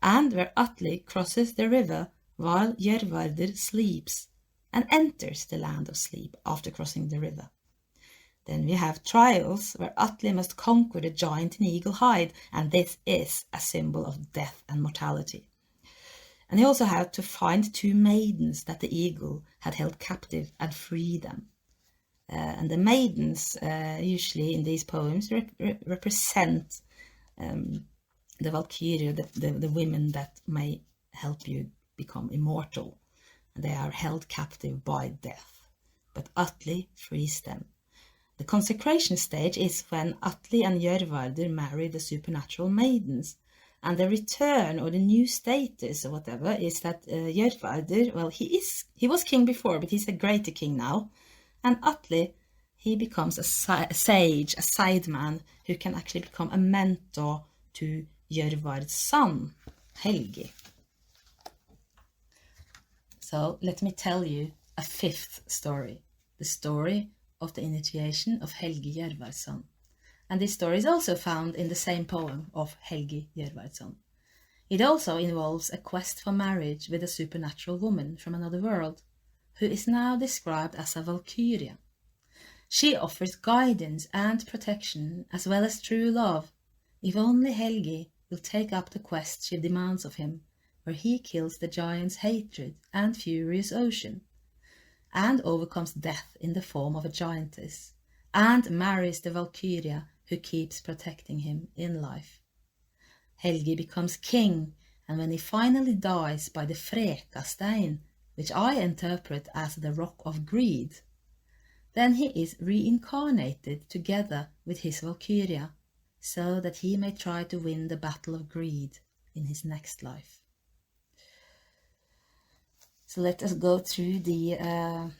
and where Atli crosses the river while Jørvardr sleeps and enters the land of sleep after crossing the river. Then we have trials, where Atli must conquer the giant in eagle hide, and this is a symbol of death and mortality. And he also had to find 2 maidens that the eagle had held captive and free them. And the maidens, usually in these poems, represent the Valkyrie, the women that may help you become immortal. And they are held captive by death. But Atli frees them. The consecration stage is when Atli and Jørvardr marry the supernatural maidens. And the return, or the new status or whatever, is that Jørvardr, well, he was king before, but he's a greater king now. And Atli, he becomes a sage, a sideman, who can actually become a mentor to Jørvard's son, Helgi. So let me tell you a fifth story, the story of the initiation of Helgi Jørvardsson. And this story is also found in the same poem of Helgi Jørvardsson. It also involves a quest for marriage with a supernatural woman from another world, who is now described as a Valkyria. She offers guidance and protection as well as true love, if only Helgi will take up the quest she demands of him, where he kills the giant's hatred and furious ocean, and overcomes death in the form of a giantess, and marries the Valkyria who keeps protecting him in life. Helgi becomes king, and when he finally dies by the Frekastein, which I interpret as the rock of greed, then he is reincarnated together with his Valkyria, so that he may try to win the battle of greed in his next life. So let us go through the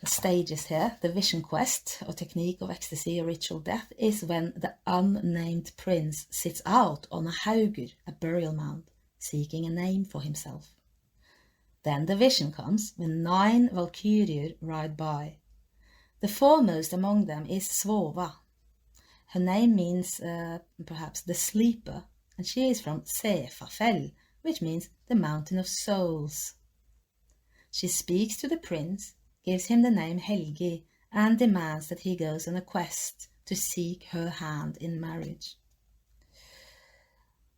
stages here. The vision quest, or technique of ecstasy or ritual death, is when the unnamed prince sits out on a haugur, a burial mound, seeking a name for himself. Then the vision comes when 9 Valkyrier ride by. The foremost among them is Svava. Her name means perhaps the sleeper, and she is from Sefafell, which means the mountain of souls. She speaks to the prince, gives him the name Helgi, and demands that he goes on a quest to seek her hand in marriage.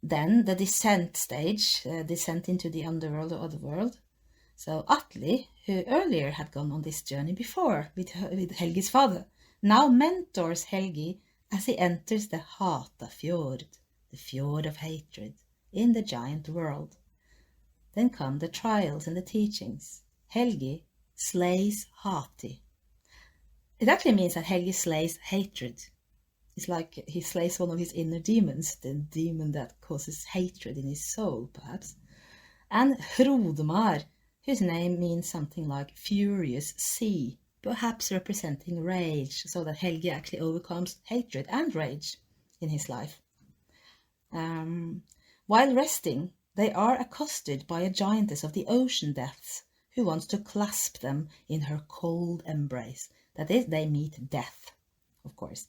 Then the descent stage, descent into the underworld or other world. So Atli, who earlier had gone on this journey before with Helgi's father, now mentors Helgi as he enters the Hata Fjord, the fjord of hatred, in the giant world. Then come the trials and the teachings. Helgi slays Hati. It actually means that Helgi slays hatred. It's like he slays one of his inner demons, the demon that causes hatred in his soul, perhaps. And Hrodmar, whose name means something like furious sea, perhaps representing rage, so that Helgi actually overcomes hatred and rage in his life. While resting, they are accosted by a giantess of the ocean depths, who wants to clasp them in her cold embrace. That is, they meet death, of course.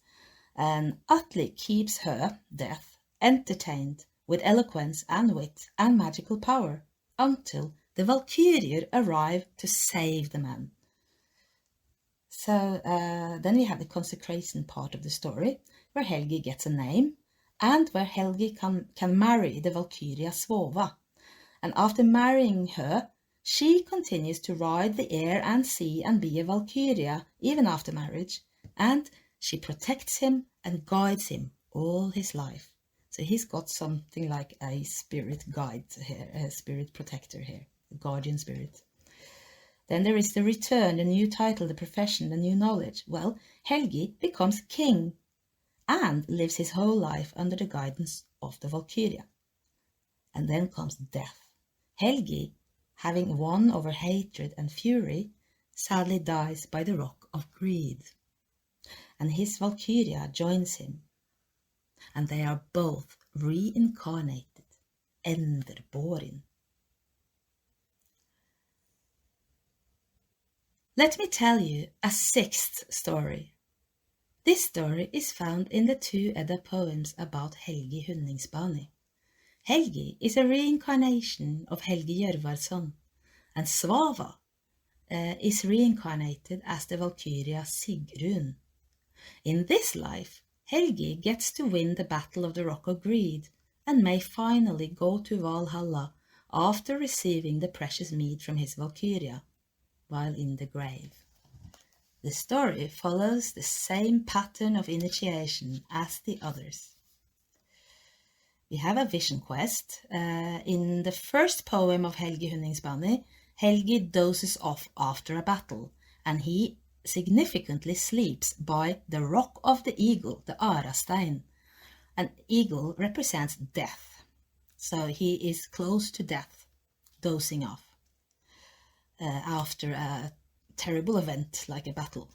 And Atli keeps her, death, entertained with eloquence and wit and magical power, until the Valkyrier arrive to save the man. So then we have the consecration part of the story, where Helgi gets a name, and where Helgi can marry the Valkyria Svava. And after marrying her, she continues to ride the air and sea and be a Valkyria, even after marriage, and she protects him and guides him all his life. So he's got something like a spirit guide here, a spirit protector here, a guardian spirit. Then there is the return, the new title, the profession, the new knowledge. Well, Helgi becomes king and lives his whole life under the guidance of the Valkyria. And then comes death. Helgi, having won over hatred and fury, sadly dies by the rock of greed. And his Valkyria joins him, and they are both reincarnated, Enderborin. Let me tell you a 6th story. This story is found in the 2 Edda poems about Helgi Hunningsbani. Helgi is a reincarnation of Helgi Jørvardsson, and Svava is reincarnated as the Valkyria Sigurd. In this life, Helgi gets to win the battle of the Rock of Greed and may finally go to Valhalla after receiving the precious mead from his Valkyria while in the grave. The story follows the same pattern of initiation as the others. We have a vision quest. In the first poem of Helgi Hunningsbani, Helgi dozes off after a battle, and he significantly sleeps by the rock of the eagle, the Arastein. An eagle represents death, so he is close to death, dozing off after a terrible event like a battle.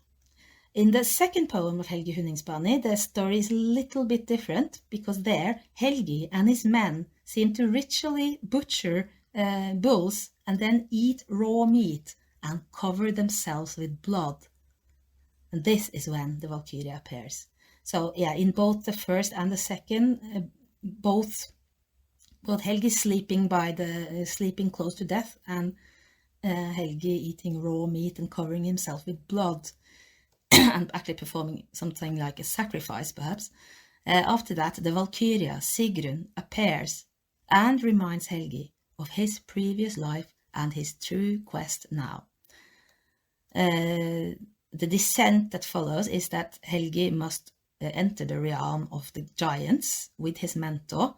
In the second poem of Helgi Hunningsbani, the story is a little bit different, because there Helgi and his men seem to ritually butcher bulls and then eat raw meat and cover themselves with blood. And this is when the Valkyria appears. So yeah, in both the first and the second, both Helgi sleeping sleeping close to death, and Helgi eating raw meat and covering himself with blood, and actually performing something like a sacrifice, perhaps. After that, the Valkyria, Sigurd, appears and reminds Helgi of his previous life and his true quest now. The descent that follows is that Helgi must enter the realm of the giants with his mentor.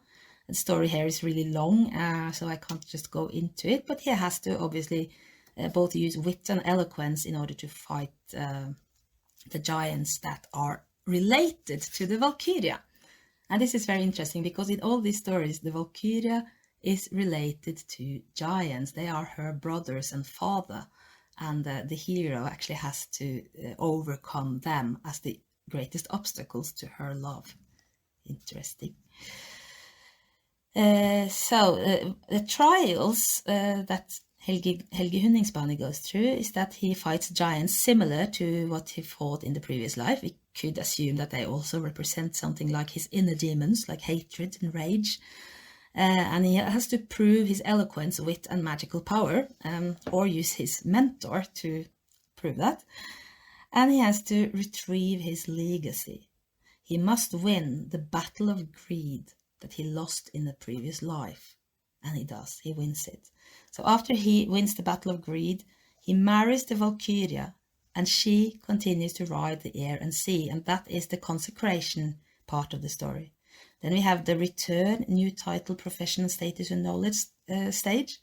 The story here is really long, so I can't just go into it, but he has to obviously both use wit and eloquence in order to fight the giants that are related to the Valkyria. And this is very interesting because in all these stories, the Valkyria is related to giants. They are her brothers and father, and the hero actually has to overcome them as the greatest obstacles to her love. Interesting. The trials that Helgi Hundingsbane goes through is that he fights giants similar to what he fought in the previous life. We could assume that they also represent something like his inner demons, like hatred and rage. And he has to prove his eloquence, wit, and magical power, or use his mentor to prove that. And he has to retrieve his legacy. He must win the battle of greed that he lost in the previous life. And he does, he wins it. So after he wins the battle of greed, he marries the Valkyria, and she continues to ride the air and sea, and that is the consecration part of the story. Then we have the return, new title, profession, status, and knowledge stage.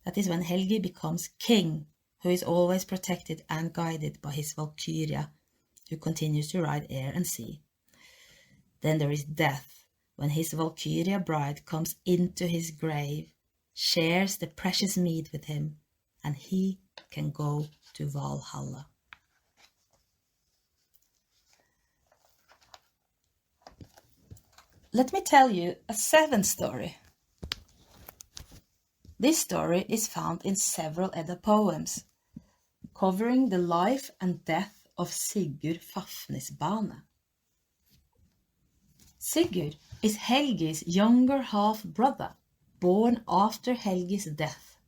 That is when Helgi becomes king, who is always protected and guided by his Valkyria, who continues to ride air and sea. Then there is death, when his Valkyria bride comes into his grave, shares the precious mead with him, and he can go to Valhalla. Let me tell you a seventh story. This story is found in several Edda poems, covering the life and death of Sigurd Fafnisbane. Sigurd is Helgi's younger half-brother, born after Helgi's death.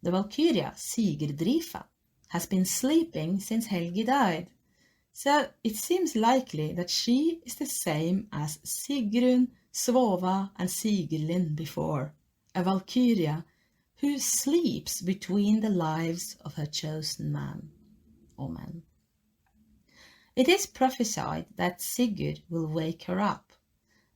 The Valkyria, Sigurdrifa, has been sleeping since Helgi died, so it seems likely that she is the same as Sigrun, Svava, and Sigurlin before, a Valkyria who sleeps between the lives of her chosen man or men. It is prophesied that Sigurd will wake her up,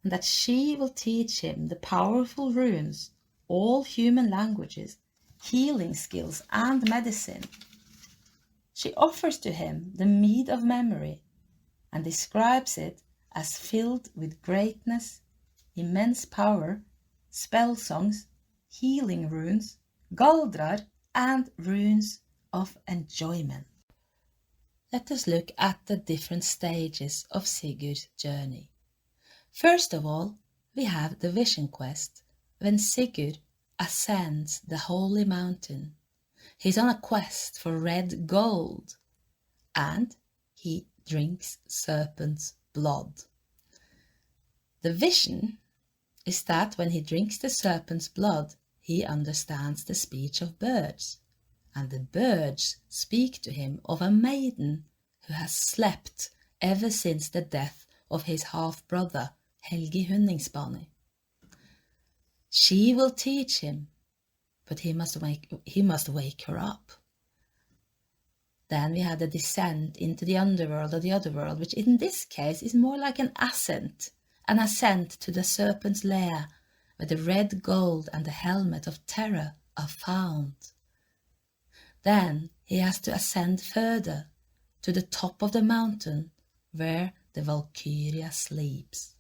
and that she will teach him the powerful runes, all human languages, healing skills, and medicine. She offers to him the mead of memory and describes it as filled with greatness, immense power, spell songs, healing runes, galdrar, and runes of enjoyment. Let us look at the different stages of Sigurd's journey. First of all, we have the vision quest, when Sigurd ascends the holy mountain. He's on a quest for red gold, and he drinks serpent's blood. The vision is that when he drinks the serpent's blood, he understands the speech of birds, and the birds speak to him of a maiden who has slept ever since the death of his half-brother, Helgi Hundingsbane. She will teach him, but he must wake her up. Then we have the descent into the underworld or the other world, which in this case is more like an ascent to the serpent's lair, where the red gold and the helmet of terror are found. Then he has to ascend further to the top of the mountain, where the Valkyria sleeps.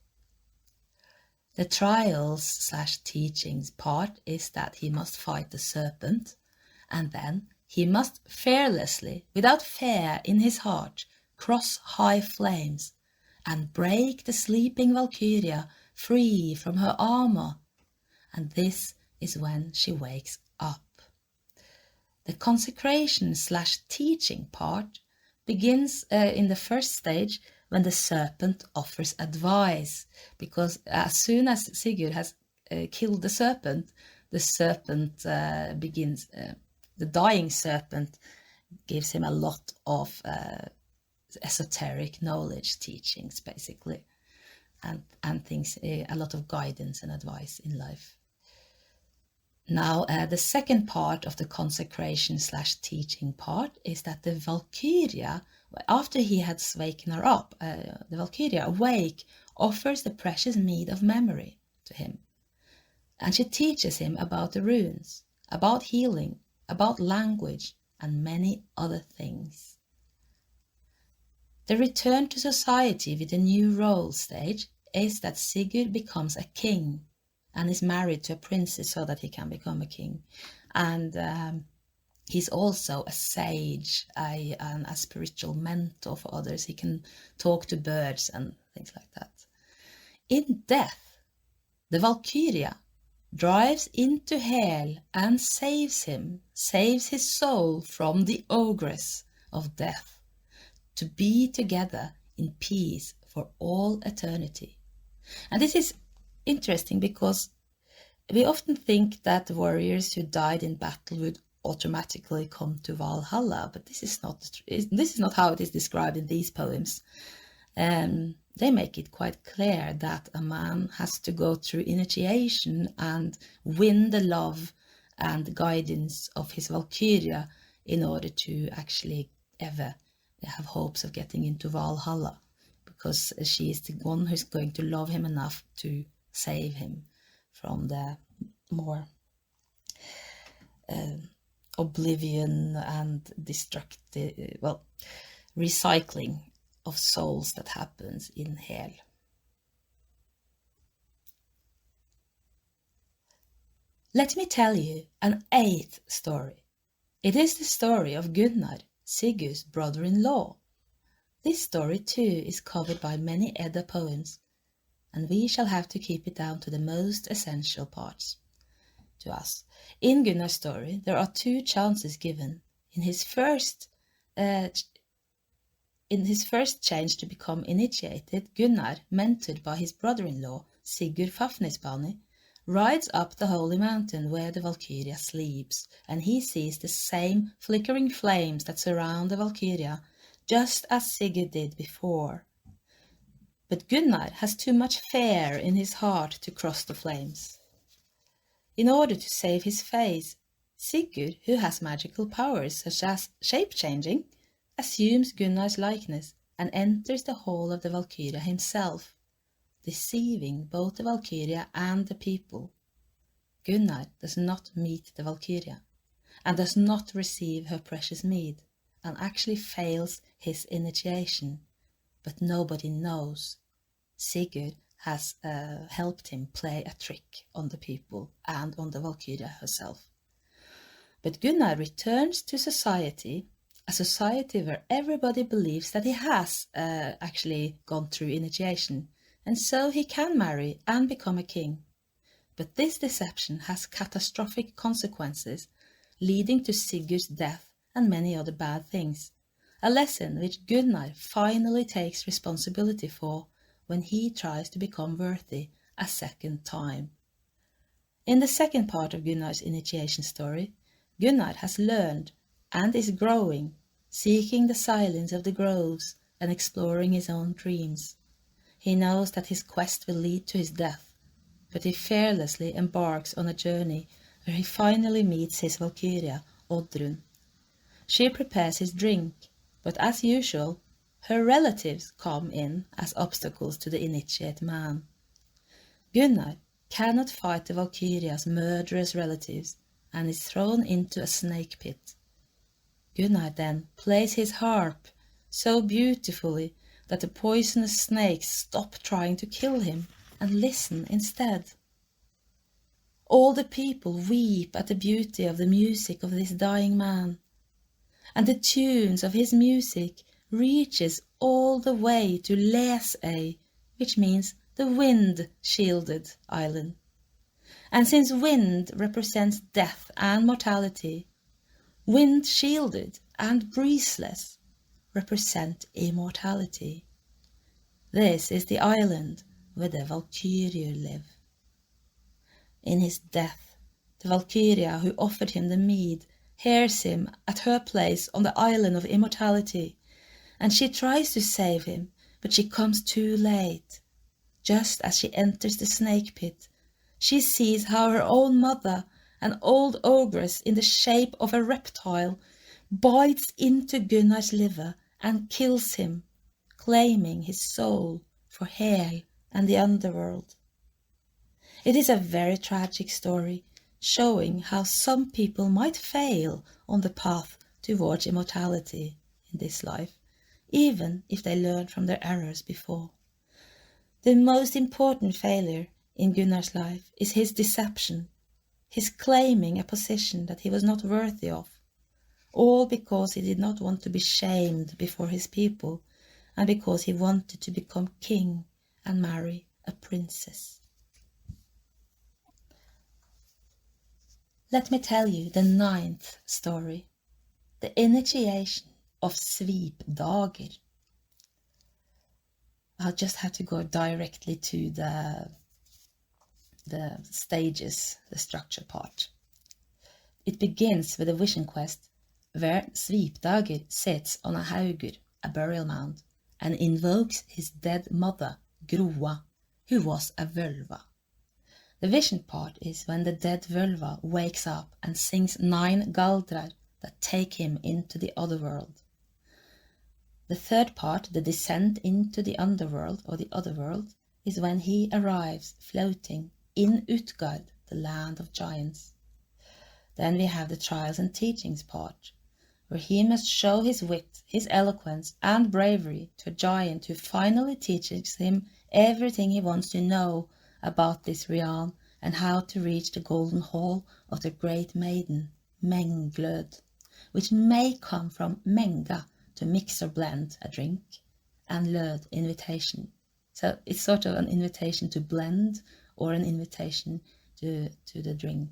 The trials/teachings part is that he must fight the serpent, and then he must fearlessly, without fear in his heart, cross high flames and break the sleeping Valkyria free from her armor. And this is when she wakes up. The The consecration/teaching part begins in the first stage when the serpent offers advice, because as soon as Sigurd has killed the serpent begins, the dying serpent gives him a lot of esoteric knowledge, teachings basically, and things, a lot of guidance and advice in life. Now, the second part of the consecration/teaching part is that the Valkyria, after he has waken her up, the Valkyria awake offers the precious mead of memory to him. And she teaches him about the runes, about healing, about language, and many other things. The return to society with the new role stage is that Sigurd becomes a king and is married to a princess so that he can become a king. And he's also a sage, and a spiritual mentor for others. He can talk to birds and things like that. In death, the Valkyria drives into hell and saves his soul from the ogress of death, to be together in peace for all eternity. And this is interesting because we often think that warriors who died in battle would automatically come to Valhalla, but this is not how it is described in these poems. They make it quite clear that a man has to go through initiation and win the love and guidance of his Valkyria in order to actually ever have hopes of getting into Valhalla, because she is the one who's going to love him enough to save him from the more oblivion and destructive, recycling of souls that happens in hell. Let me tell you an 8th story. It is the story of Gunnar, Sigurd's brother-in-law. This story too is covered by many Edda poems, and we shall have to keep it down to the most essential parts to us. In Gunnar's story, there are 2 chances given. In his first change to become initiated, Gunnar, mentored by his brother-in-law, Sigurd Fafnisbani, rides up the holy mountain where the Valkyria sleeps, and he sees the same flickering flames that surround the Valkyria, just as Sigurd did before. But Gunnar has too much fear in his heart to cross the flames. In order to save his face, Sigurd, who has magical powers such as shape-changing, assumes Gunnar's likeness and enters the hall of the Valkyria himself, deceiving both the Valkyria and the people. Gunnar does not meet the Valkyria and does not receive her precious mead, and actually fails his initiation, but nobody knows. Sigurd has helped him play a trick on the people and on the Valkyria herself. But Gunnar returns to society, a society where everybody believes that he has actually gone through initiation, and so he can marry and become a king. But this deception has catastrophic consequences, leading to Sigurd's death and many other bad things, a lesson which Gunnar finally takes responsibility for when he tries to become worthy a second time. In the second part of Gunnar's initiation story, Gunnar has learned and is growing, seeking the silence of the groves and exploring his own dreams. He knows that his quest will lead to his death, but he fearlessly embarks on a journey where he finally meets his Valkyria, Gudrun. She prepares his drink, but as usual, her relatives come in as obstacles to the initiate man. Gunnar cannot fight the Valkyria's murderous relatives and is thrown into a snake pit. Gunnar then plays his harp so beautifully that the poisonous snakes stop trying to kill him and listen instead. All the people weep at the beauty of the music of this dying man, and the tunes of his music reaches all the way to Lesey, which means the wind-shielded island. And since wind represents death and mortality, wind-shielded and breezeless, represent immortality. This is the island where the Valkyrie live. In his death, the Valkyria who offered him the mead hears him at her place on the island of immortality, and she tries to save him, but she comes too late. Just as she enters the snake pit, she sees how her own mother, an old ogress in the shape of a reptile, bites into Gunnar's liver and kills him, claiming his soul for Hel and the underworld. It is a very tragic story, showing how some people might fail on the path towards immortality in this life, even if they learned from their errors before. The most important failure in Gunnar's life is his deception, his claiming a position that he was not worthy of, all because he did not want to be shamed before his people, and because he wanted to become king and marry a princess. Let me tell you the 9th story, the initiation of Svipdager. I'll just have to go directly to the stages, the structure part. It begins with a vision quest where Svipdager sits on a haugur, a burial mound, and invokes his dead mother, Groa, who was a völva. The vision part is when the dead völva wakes up and sings 9 galdrar that take him into the other world. The third part, the descent into the underworld or the other world, is when he arrives floating in Utgard, the land of giants. Then we have the trials and teachings part, where he must show his wit, his eloquence and bravery to a giant who finally teaches him everything he wants to know about this realm and how to reach the golden hall of the great maiden, Menglöd, which may come from menga, to mix or blend a drink, and löd, invitation. So it's sort of an invitation to blend or an invitation to the drink.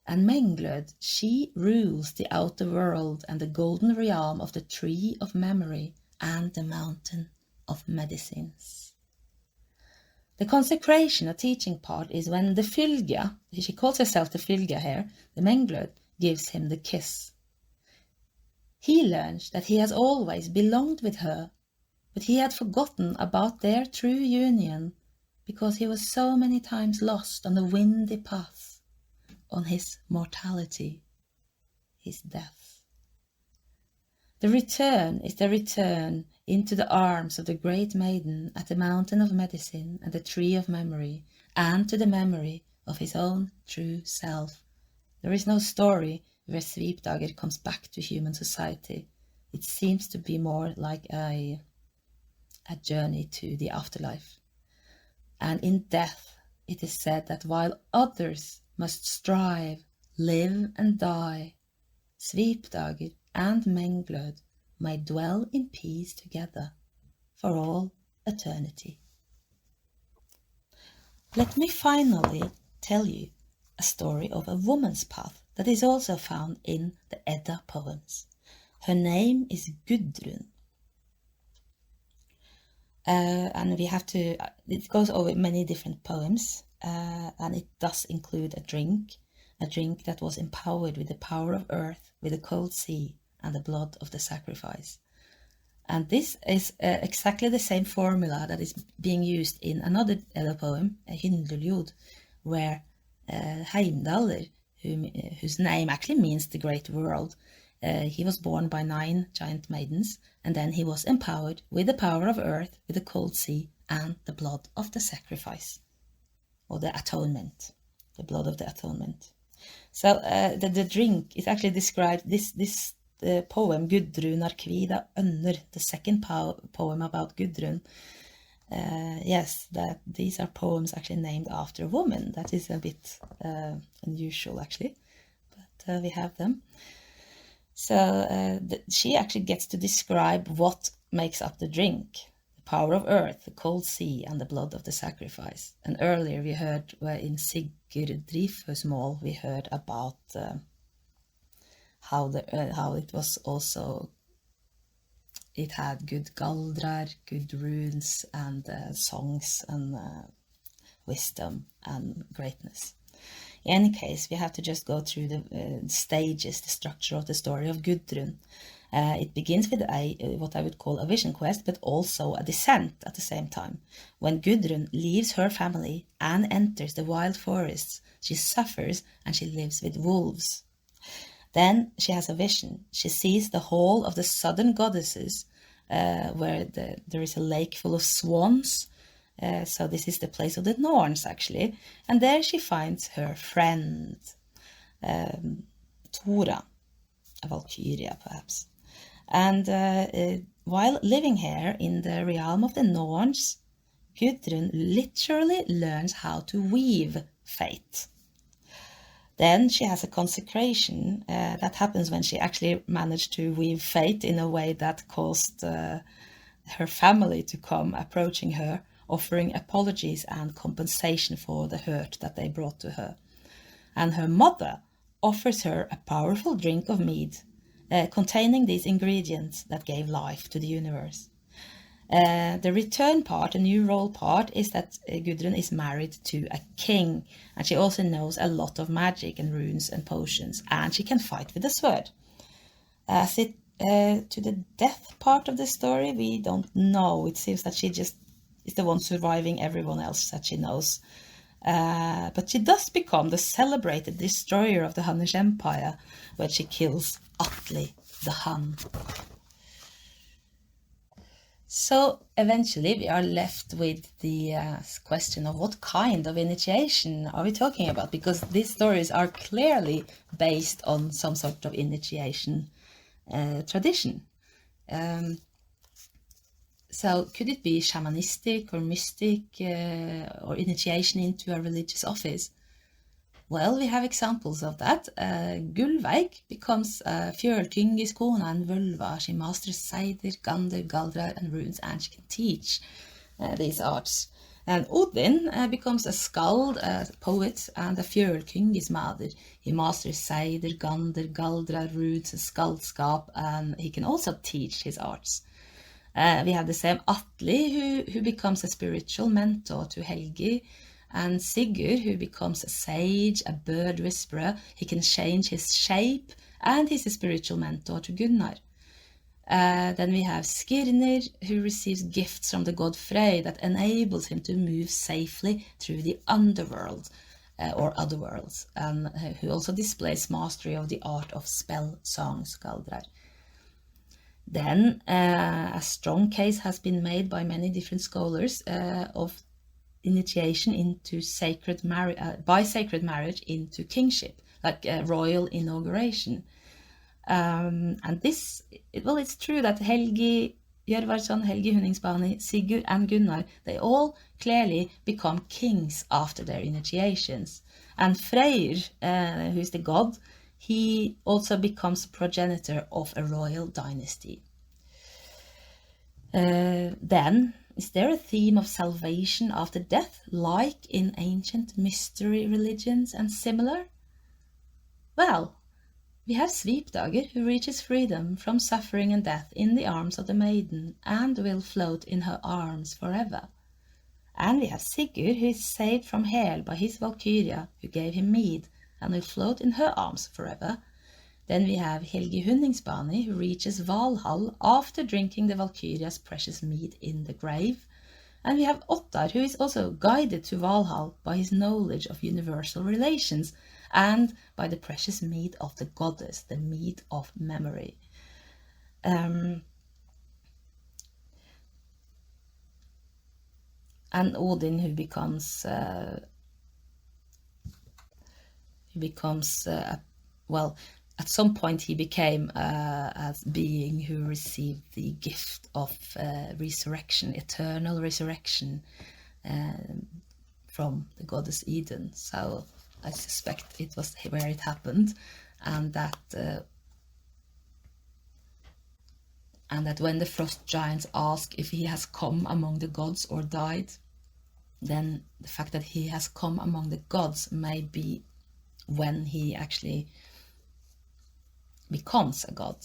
And Menglöd, she rules the outer world and the golden realm of the tree of memory and the mountain of medicines. The consecration or teaching part is when the Fylgja, she calls herself the Fylgja here, the Menglöd, gives him the kiss. He learns that he has always belonged with her, but he had forgotten about their true union because he was so many times lost on the windy path, on his mortality, his death. The return is the return into the arms of the great maiden at the mountain of medicine and the tree of memory, and to the memory of his own true self. There is no story where Svipdager comes back to human society. It seems to be more like a journey to the afterlife. And in death, it is said that while others must strive, live and die, Svipdager and Menglöd may dwell in peace together for all eternity. Let me finally tell you a story of a woman's path that is also found in the Edda poems. Her name is Gudrun. And we have to, it goes over many different poems, and it does include a drink that was empowered with the power of earth, with the cold sea, and the blood of the sacrifice. And this is exactly the same formula that is being used in another Edda poem, Hyndluljóð, where Heimdallr, whose name actually means the great world, he was born by 9 giant maidens, and then he was empowered with the power of earth, with the cold sea, and the blood of the sacrifice, or the atonement, the blood of the atonement. So the drink is actually described, this poem, Gudrunar Kvida Ønner, the second poem about Gudrun. Yes, that these are poems actually named after a woman. That is a bit unusual, actually, but we have them. So she actually gets to describe what makes up the drink: the power of earth, the cold sea, and the blood of the sacrifice. And earlier we heard, in Sigurd Drifhusmål, we heard about how it was also, it had good galdrar, good runes, and songs, and wisdom and greatness. In any case, we have to just go through the stages, the structure of the story of Gudrun. It begins with what I would call a vision quest, but also a descent at the same time. When Gudrun leaves her family and enters the wild forests, she suffers and she lives with wolves. Then she has a vision. She sees the hall of the southern goddesses, where there is a lake full of swans. So this is the place of the Norns, actually. And there she finds her friend, Thora, a Valkyria, perhaps. And while living here in the realm of the Norns, Gudrun literally learns how to weave fate. Then she has a consecration that happens when she actually managed to weave fate in a way that caused her family to come approaching her, offering apologies and compensation for the hurt that they brought to her. And her mother offers her a powerful drink of mead containing these ingredients that gave life to the universe. The return part, a new role part, is that Gudrun is married to a king, and she also knows a lot of magic and runes and potions, and she can fight with a sword. As it to the death part of the story, we don't know. It seems that she just is the one surviving everyone else that she knows. But she does become the celebrated destroyer of the Hunnish Empire, where she kills Atli the Hun. So eventually we are left with the question of what kind of initiation are we talking about, because these stories are clearly based on some sort of initiation tradition. So could it be shamanistic or mystic or initiation into a religious office? Well, we have examples of that. Gullveig becomes Fjølkyngis kona and Völva. She masters Seider, Gander, Galdrar and runes, and she can teach these arts. And Odin becomes a skald, a poet, and a Fjølkyngis mader. He masters Seider, Gander, Galdrar, runes and skaldskap, and he can also teach his arts. We have the same Atli, who becomes a spiritual mentor to Helgi, and Sigurd, who becomes a sage, a bird whisperer. He can change his shape, and he's a spiritual mentor to Gunnar. Then we have Skirnir, who receives gifts from the god Frey that enables him to move safely through the underworld, or other worlds, and who also displays mastery of the art of spell songs, Galdrar. Then a strong case has been made by many different scholars of initiation into sacred marriage, by sacred marriage into kingship, like a royal inauguration. And this, well, it's true that Helgi Hjörvarsson, Helgi Hunningsbani, Sigurd and Gunnar, they all clearly become kings after their initiations. And Freyr, who is the god, he also becomes progenitor of a royal dynasty. Then, is there a theme of salvation after death, like in ancient mystery religions and similar? Well, we have Svipdager, who reaches freedom from suffering and death in the arms of the Maiden and will float in her arms forever. And we have Sigurd, who is saved from hell by his Valkyria, who gave him Mead, and will float in her arms forever. Then we have Helgi Hunningsbani, who reaches Valhall after drinking the Valkyria's precious mead in the grave. And we have Otto, who is also guided to Valhall by his knowledge of universal relations and by the precious mead of the goddess, the mead of memory. And Odin, who becomes well, at some point he became a being who received the gift of resurrection, eternal resurrection from the goddess Eden. So I suspect it was where it happened, and that when the frost giants ask if he has come among the gods or died, then the fact that he has come among the gods may be when he actually becomes a god.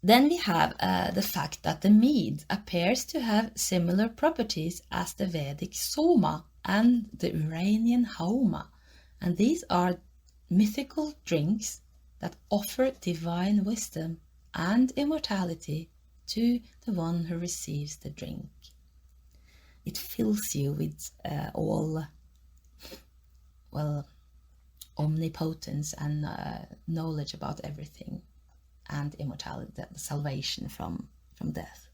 Then we have the fact that the mead appears to have similar properties as the Vedic soma and the Uranian homa, and these are mythical drinks that offer divine wisdom and immortality to the one who receives the drink. It fills you with all, well, omnipotence and knowledge about everything, and immortality, the salvation from death.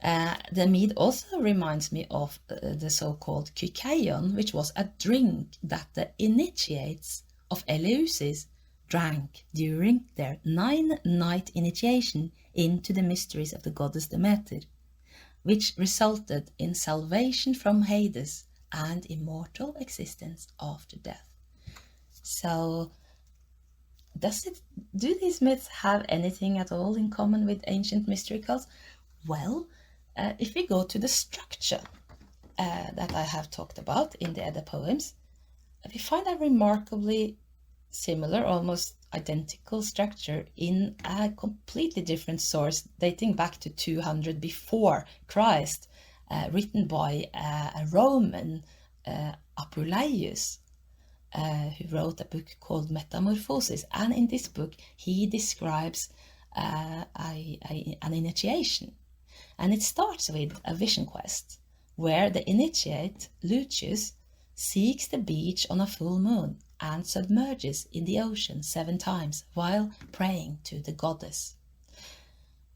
The mead also reminds me of the so-called Kykaion, which was a drink that the initiates of Eleusis drank during their 9-night initiation into the mysteries of the goddess Demeter, which resulted in salvation from Hades and immortal existence after death. So, do these myths have anything at all in common with ancient mystery cults? Well, if we go to the structure that I have talked about in the Edda poems, we find a remarkably similar, almost identical structure in a completely different source dating back to 200 before Christ, written by a Roman, Apuleius, who wrote a book called Metamorphosis. And in this book, he describes an initiation. And it starts with a vision quest, where the initiate, Lucius, seeks the beach on a full moon and submerges in the ocean 7 times while praying to the goddess.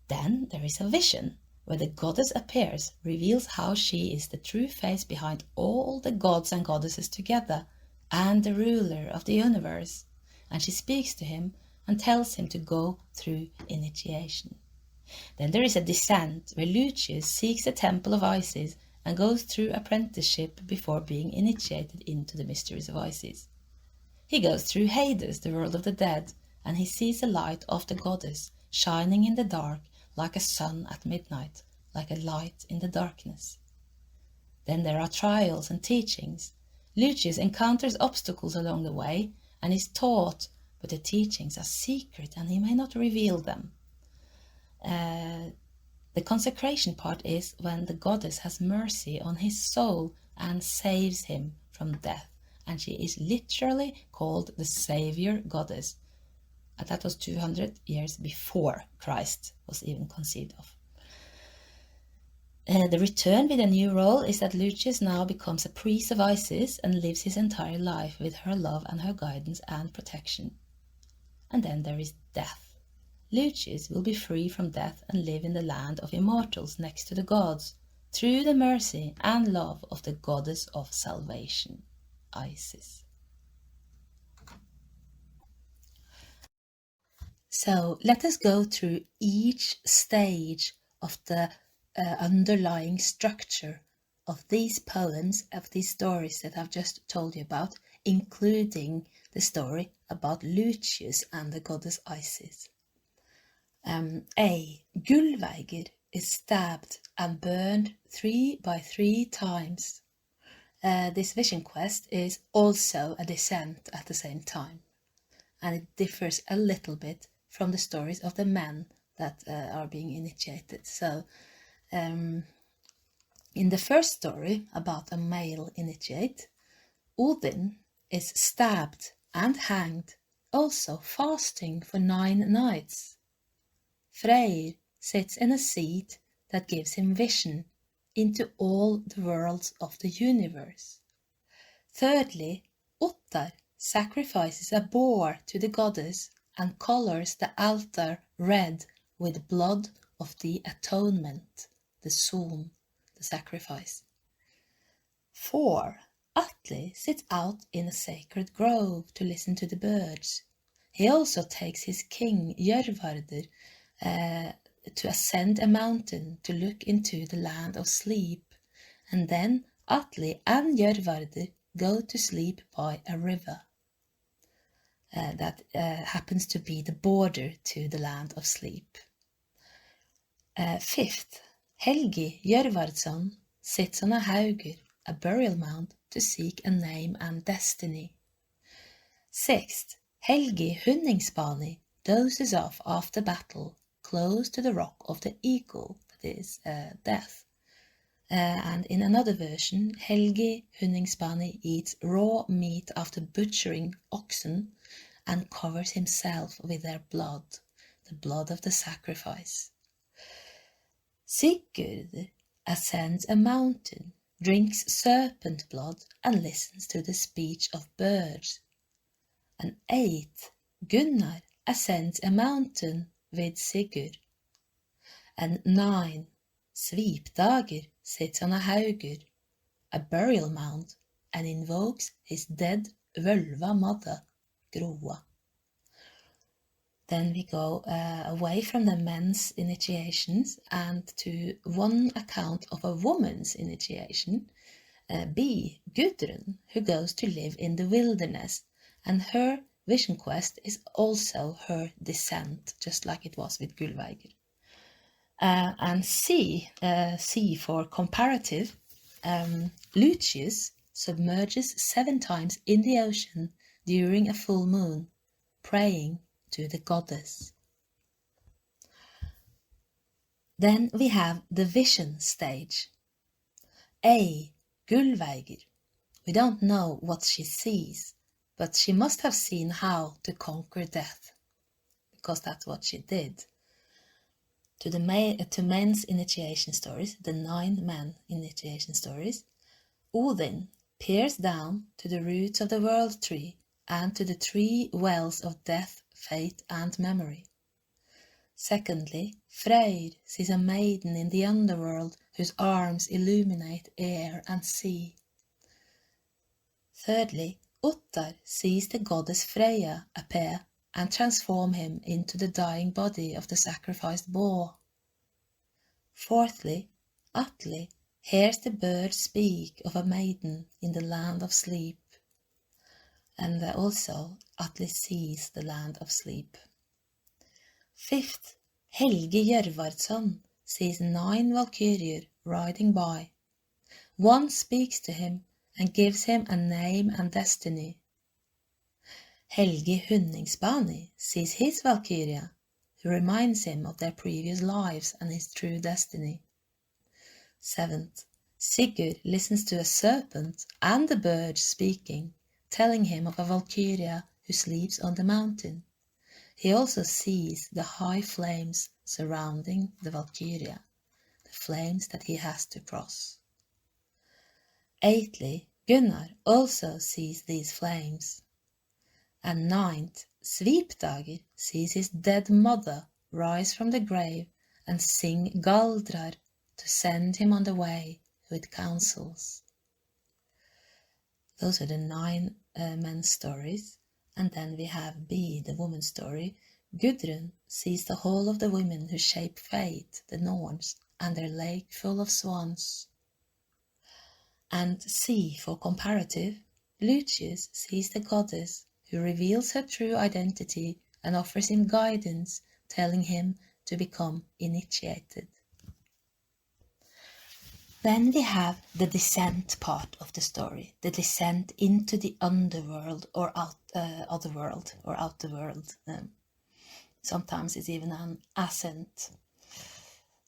Then there is a vision, where the goddess appears, reveals how she is the true face behind all the gods and goddesses together, and the ruler of the universe, and she speaks to him and tells him to go through initiation. Then there is a descent, where Lucius seeks the temple of Isis and goes through apprenticeship before being initiated into the mysteries of Isis. He goes through Hades, the world of the dead, and he sees the light of the goddess shining in the dark like a sun at midnight, like a light in the darkness. Then there are trials and teachings. Lucius encounters obstacles along the way and is taught, but the teachings are secret and he may not reveal them. The consecration part is when the goddess has mercy on his soul and saves him from death, and she is literally called the Savior Goddess. And that was 200 years before Christ was even conceived of. The return with a new role is that Lucius now becomes a priest of Isis and lives his entire life with her love and her guidance and protection. And then there is death. Lucius will be free from death and live in the land of immortals next to the gods, through the mercy and love of the goddess of salvation, Isis. So let us go through each stage of the underlying structure of these poems, of these stories that I've just told you about, including the story about Lucius and the goddess Isis. A. Gullveigr is stabbed and burned 3 by 3 times. This vision quest is also a descent at the same time, and it differs a little bit from the stories of the men that are being initiated. So, in the first story about a male initiate, Odin is stabbed and hanged, also fasting for 9 nights. Freyr sits in a seat that gives him vision into all the worlds of the universe. Thirdly, Otto sacrifices a boar to the goddess and colors the altar red with blood of the atonement, the Son, the sacrifice. 4. Atle sits out in a sacred grove to listen to the birds. He also takes his king Jörvarder to ascend a mountain to look into the land of sleep, and then Atle and Jörvarder go to sleep by a river that happens to be the border to the land of sleep. 5th, Helgi Jörvardsson sits on a hauger, a burial mound, to seek a name and destiny. Sixth, Helgi Hunningsbani dozes off after battle close to the rock of the eagle, that is, death. And in another version, Helgi Hunningsbani eats raw meat after butchering oxen and covers himself with their blood, the blood of the sacrifice. Sigurd ascends a mountain, drinks serpent blood, and listens to the speech of birds. And 8, Gunnar ascends a mountain with Sigurd. And 9, Svipdager sits on a haugur, a burial mound, and invokes his dead völva mother, Groa. Then we go away from the men's initiations and to one account of a woman's initiation, B, Gudrun, who goes to live in the wilderness, and her vision quest is also her descent, just like it was with Gullveiger. And C for comparative, Lucius submerges 7 times in the ocean during a full moon, praying to the goddess. Then we have the vision stage. A, Gullveiger. We don't know what she sees, but she must have seen how to conquer death, because that's what she did. To men's initiation stories, the 9 men initiation stories, Odin peers down to the roots of the world tree and to the 3 wells of death, fate, and memory. Secondly, Freyr sees a maiden in the underworld whose arms illuminate air and sea. Thirdly, Otto sees the goddess Freya appear and transform him into the dying body of the sacrificed boar. Fourthly, Atle hears the bird speak of a maiden in the land of sleep. And also Atle sees the land of sleep. Fifth, Helgi Jørvardsson sees 9 valkyrier riding by. One speaks to him and gives him a name and destiny. Helgi Hunningsbani sees his valkyria, who reminds him of their previous lives and his true destiny. Seventh, Sigurd listens to a serpent and a bird speaking, telling him of a valkyria who sleeps on the mountain. He also sees the high flames surrounding the valkyria, the flames that he has to cross. Eighthly, Gunnar also sees these flames. And 9th, Svipdager sees his dead mother rise from the grave and sing Galdrar to send him on the way with counsels. Those are the 9 men's stories. And then we have B, the woman's story. Gudrun sees the whole of the women who shape fate, the Norns, and their lake full of swans. And C, for comparative, Lucius sees the goddess who reveals her true identity and offers him guidance, telling him to become initiated. Then we have the descent part of the story, the descent into the underworld or outer world. Sometimes it's even an ascent.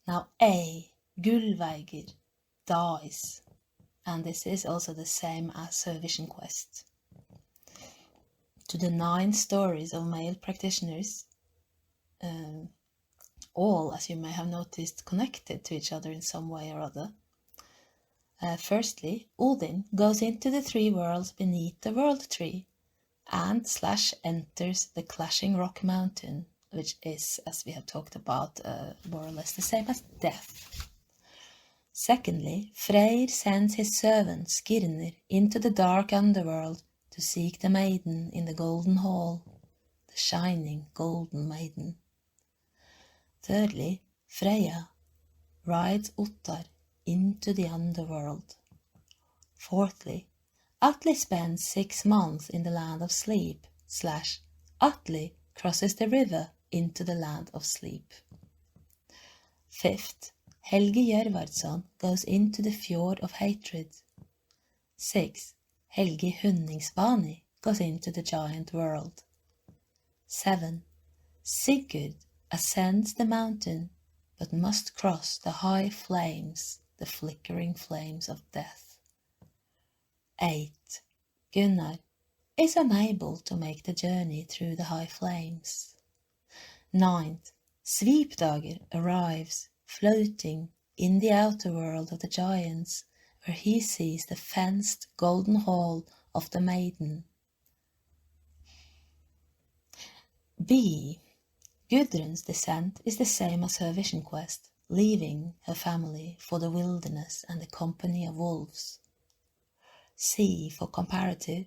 Now A, Gullveiger, dies, and this is also the same as her vision quest. To the 9 stories of male practitioners, all, as you may have noticed, connected to each other in some way or other. Firstly, Odin goes into the 3 worlds beneath the world tree and / enters the clashing rock mountain, which is, as we have talked about, more or less the same as death. Secondly, Freyr sends his servant Skirnir into the dark underworld to seek the maiden in the golden hall, the shining golden maiden. Thirdly, Freya rides Ottar into the underworld. Fourthly, Atle spends 6 months in the land of sleep / Atle crosses the river into the land of sleep. Fifth, Helgi Jørvardsson goes into the fjord of hatred. 6. Helgi Hunningsbani goes into the giant world. 7. Sigurd ascends the mountain, but must cross the high flames, the flickering flames of death. 8. Gunnar is unable to make the journey through the high flames. 9. Svipdager arrives, floating in the outer world of the giants, where he sees the fenced golden hall of the Maiden. B. Gudrun's descent is the same as her vision quest, leaving her family for the wilderness and the company of wolves. C. For comparative,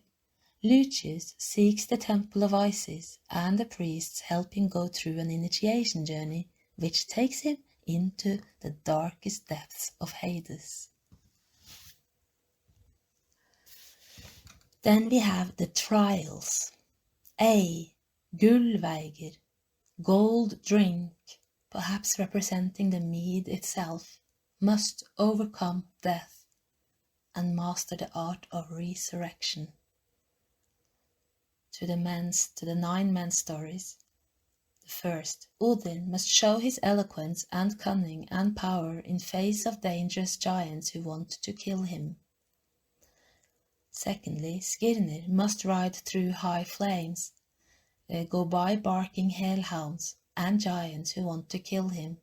Lucius seeks the temple of Isis, and the priests help him go through an initiation journey which takes him into the darkest depths of Hades. Then we have the trials. A. Gullveiger, gold drink, perhaps representing the mead itself, must overcome death and master the art of resurrection. To the 9 men stories. The first, Odin must show his eloquence and cunning and power in face of dangerous giants who want to kill him. Secondly, Skirnir must ride through high flames, go by barking hellhounds and giants who want to kill him,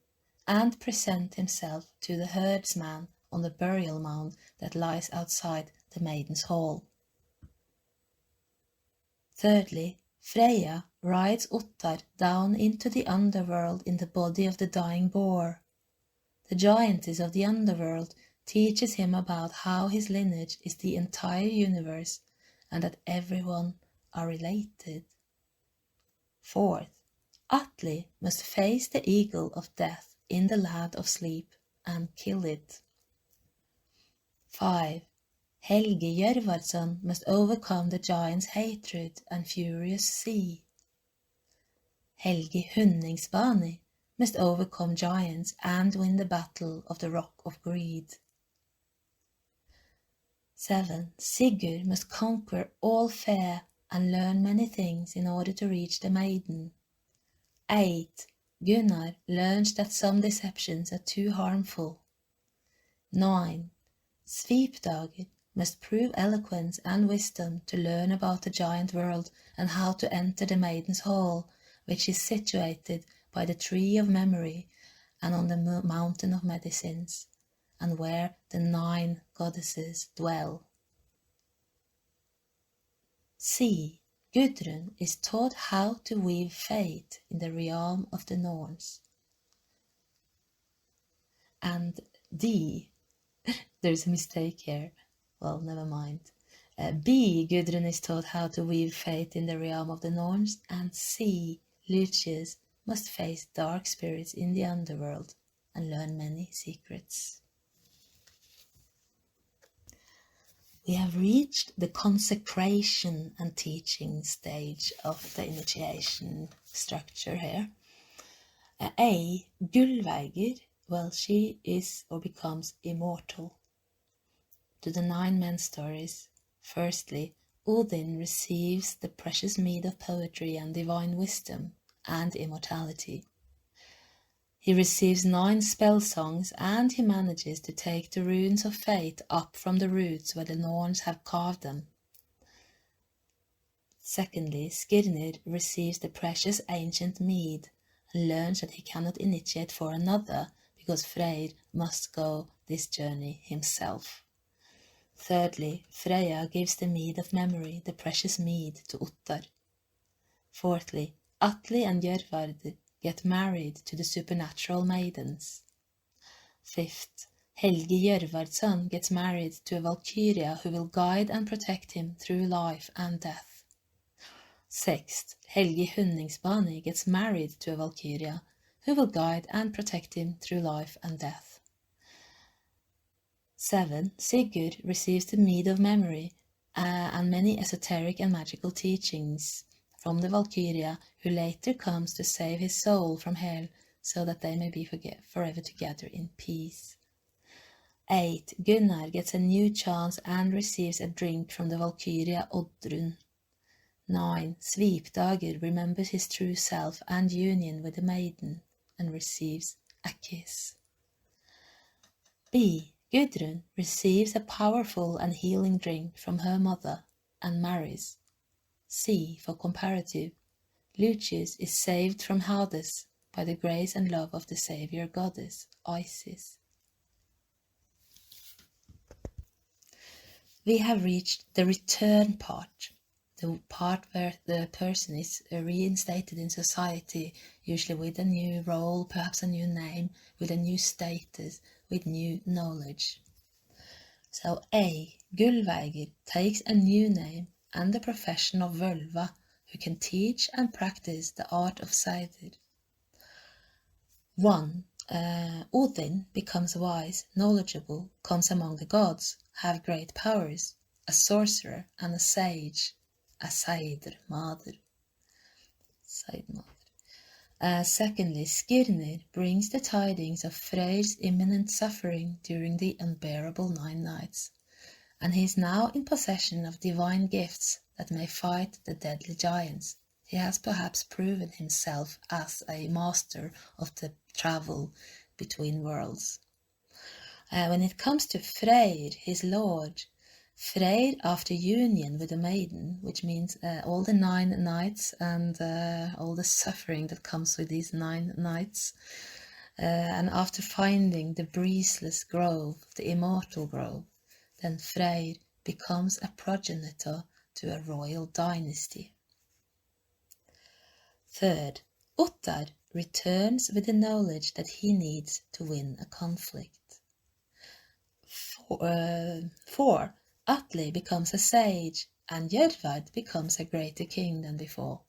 and present himself to the herdsman on the burial mound that lies outside the Maiden's hall. Thirdly, Freya rides Ottar down into the underworld in the body of the dying boar. The giantess of the underworld teaches him about how his lineage is the entire universe and that everyone are related. Fourth, Atli must face the eagle of death in the land of sleep and kill it. 5. Helgi Jörvardsson must overcome the giant's hatred and furious sea. Helgi Hunningsbani must overcome giants and win the battle of the Rock of Greed. 7. Sigurd must conquer all fear and learn many things in order to reach the Maiden. 8. Gunnar learns that some deceptions are too harmful. 9. Svipdager must prove eloquence and wisdom to learn about the giant world and how to enter the Maiden's hall, which is situated by the tree of memory and on the mountain of medicines, and where the 9 goddesses dwell. C. Gudrun is taught how to weave fate in the realm of the Norns. And D. There's a mistake here. Well, never mind. B. Gudrun is taught how to weave fate in the realm of the Norns. And C. Lucius must face dark spirits in the underworld and learn many secrets. We have reached the consecration and teaching stage of the initiation structure here. A. Gullveiger, well, she is or becomes immortal. To the 9 men stories. Firstly, Odin receives the precious mead of poetry and divine wisdom and immortality. He receives 9 spell songs and he manages to take the runes of fate up from the roots where the Norns have carved them. Secondly, Skirnir receives the precious ancient mead and learns that he cannot initiate for another because Freyr must go this journey himself. Thirdly, Freya gives the mead of memory, the precious mead, to Ottar. Fourthly, Atli and Jörvard get married to the supernatural maidens. Fifth, Helgi Jörvardsson gets married to a Valkyria who will guide and protect him through life and death. Sixth, Helgi Hunningsbani gets married to a Valkyria who will guide and protect him through life and death. 7. Sigurd receives the mead of memory and many esoteric and magical teachings from the Valkyria, who later comes to save his soul from hell so that they may be forever together in peace. 8. Gunnar gets a new chance and receives a drink from the Valkyria Gudrun. 9. Svipdager remembers his true self and union with the maiden and receives a kiss. B. Gudrun receives a powerful and healing drink from her mother and marries. C. For comparative, Lucius is saved from Hades by the grace and love of the Saviour goddess, Isis. We have reached the return part, the part where the person is reinstated in society, usually with a new role, perhaps a new name, with a new status, with new knowledge. So A. Gullveiger takes a new name and the profession of Völva, who can teach and practice the art of Sigurd. 1. Odin becomes wise, knowledgeable, comes among the gods, have great powers, a sorcerer and a sage, a Seidr-maður. Secondly, Skirnir brings the tidings of Freyr's imminent suffering during the unbearable 9 nights, and he is now in possession of divine gifts that may fight the deadly giants. He has perhaps proven himself as a master of the travel between worlds. When it comes to Freyr, his lord, Freyr, after union with the maiden, which means all the 9 nights and all the suffering that comes with these 9 nights, and after finding the breezeless grove, the immortal grove, then Freyr becomes a progenitor to a royal dynasty. Third, Ottar returns with the knowledge that he needs to win a conflict. 4. Atli becomes a sage, and Jörvard becomes a greater king than before.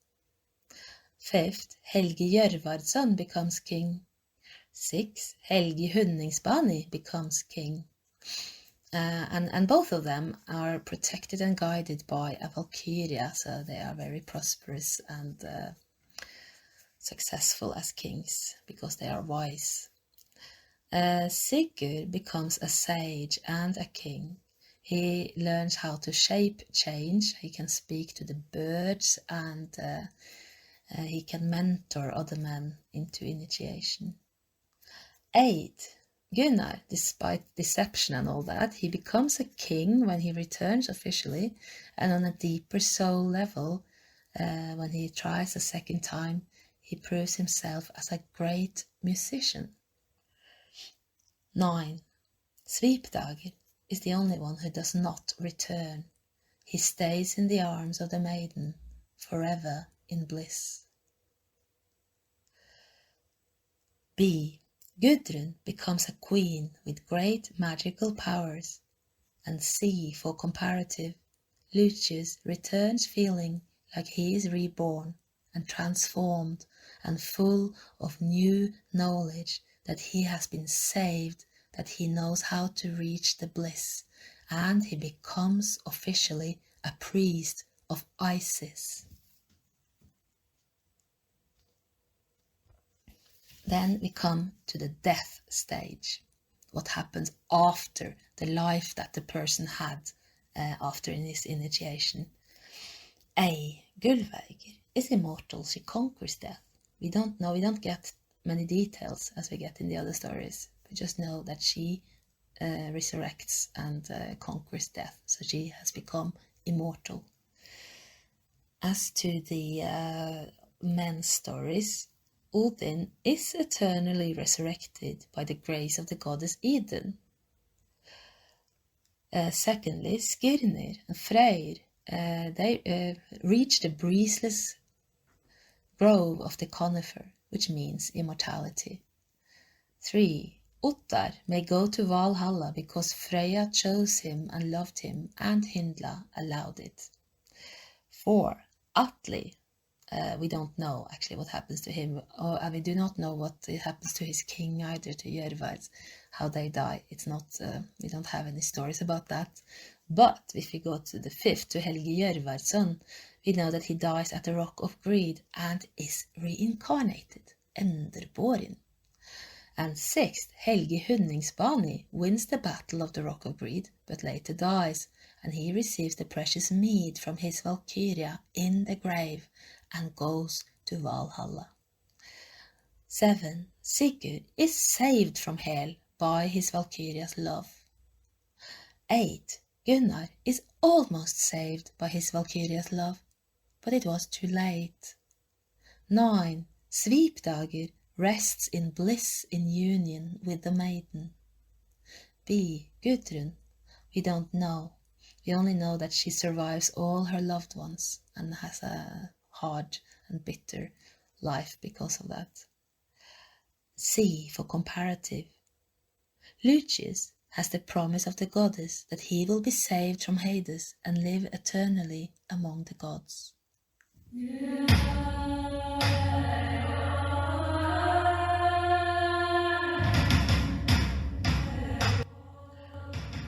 5th, Helgi Jörvardsson becomes king. 6. Helgi Hunningsbani becomes king. And both of them are protected and guided by a Valkyria, so they are very prosperous and successful as kings because they are wise. Sigurd becomes a sage and a king. He learns how to shape change, he can speak to the birds, and he can mentor other men into initiation. 8. Gunnar, despite deception and all that, he becomes a king when he returns officially, and on a deeper soul level, when he tries a second time, he proves himself as a great musician. 9. Svipdager is the only one who does not return. He stays in the arms of the maiden, forever in bliss. B. Gudrun becomes a queen with great magical powers. And C. For comparative, Lucius returns feeling like he is reborn and transformed and full of new knowledge that he has been saved, that he knows how to reach the bliss, and he becomes officially a priest of Isis. Then we come to the death stage, what happens after the life that the person had after his initiation. A. Gullveiger is immortal, she conquers death. We don't get many details as we get in the other stories. We just know that she resurrects and conquers death, so she has become immortal. As to the men's stories, Odin is eternally resurrected by the grace of the goddess Eden. Secondly, Skirnir and Freyr, they reach the breezeless grove of the conifer, which means immortality. 3. Ottar may go to Valhalla because Freya chose him and loved him, and Hyndla allowed it. 4. Atli, we don't know actually what happens to him, and we do not know what happens to his king either, to Jörvards, how they die. It's not, we don't have any stories about that. But if we go to the 5th, to Helgi Jörvardsson, we know that he dies at the Rock of Greed and is reincarnated, Enderborin. And 6th, Helgi Hunningsbani wins the battle of the Rock of Greed, but later dies, and he receives the precious mead from his Valkyria in the grave and goes to Valhalla. 7. Sigurd is saved from hell by his Valkyria's love. 8. Gunnar is almost saved by his Valkyria's love, but it was too late. 9. Svipdagur rests in bliss in union with the maiden. B. Gudrun. We don't know. We only know that she survives all her loved ones and has a hard and bitter life because of that. C. For comparative. Lucius has the promise of the goddess that he will be saved from Hades and live eternally among the gods.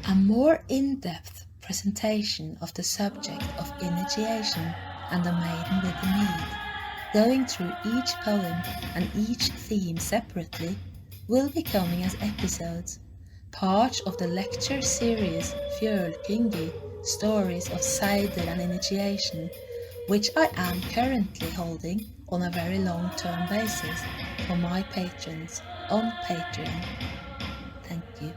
A more in-depth presentation of the subject of initiation and the maiden with the mead, going through each poem and each theme separately, will be coming as episodes, part of the lecture series Fjölkyngi, Stories of Cider and Initiation, which I am currently holding on a very long-term basis for my patrons on Patreon. Thank you.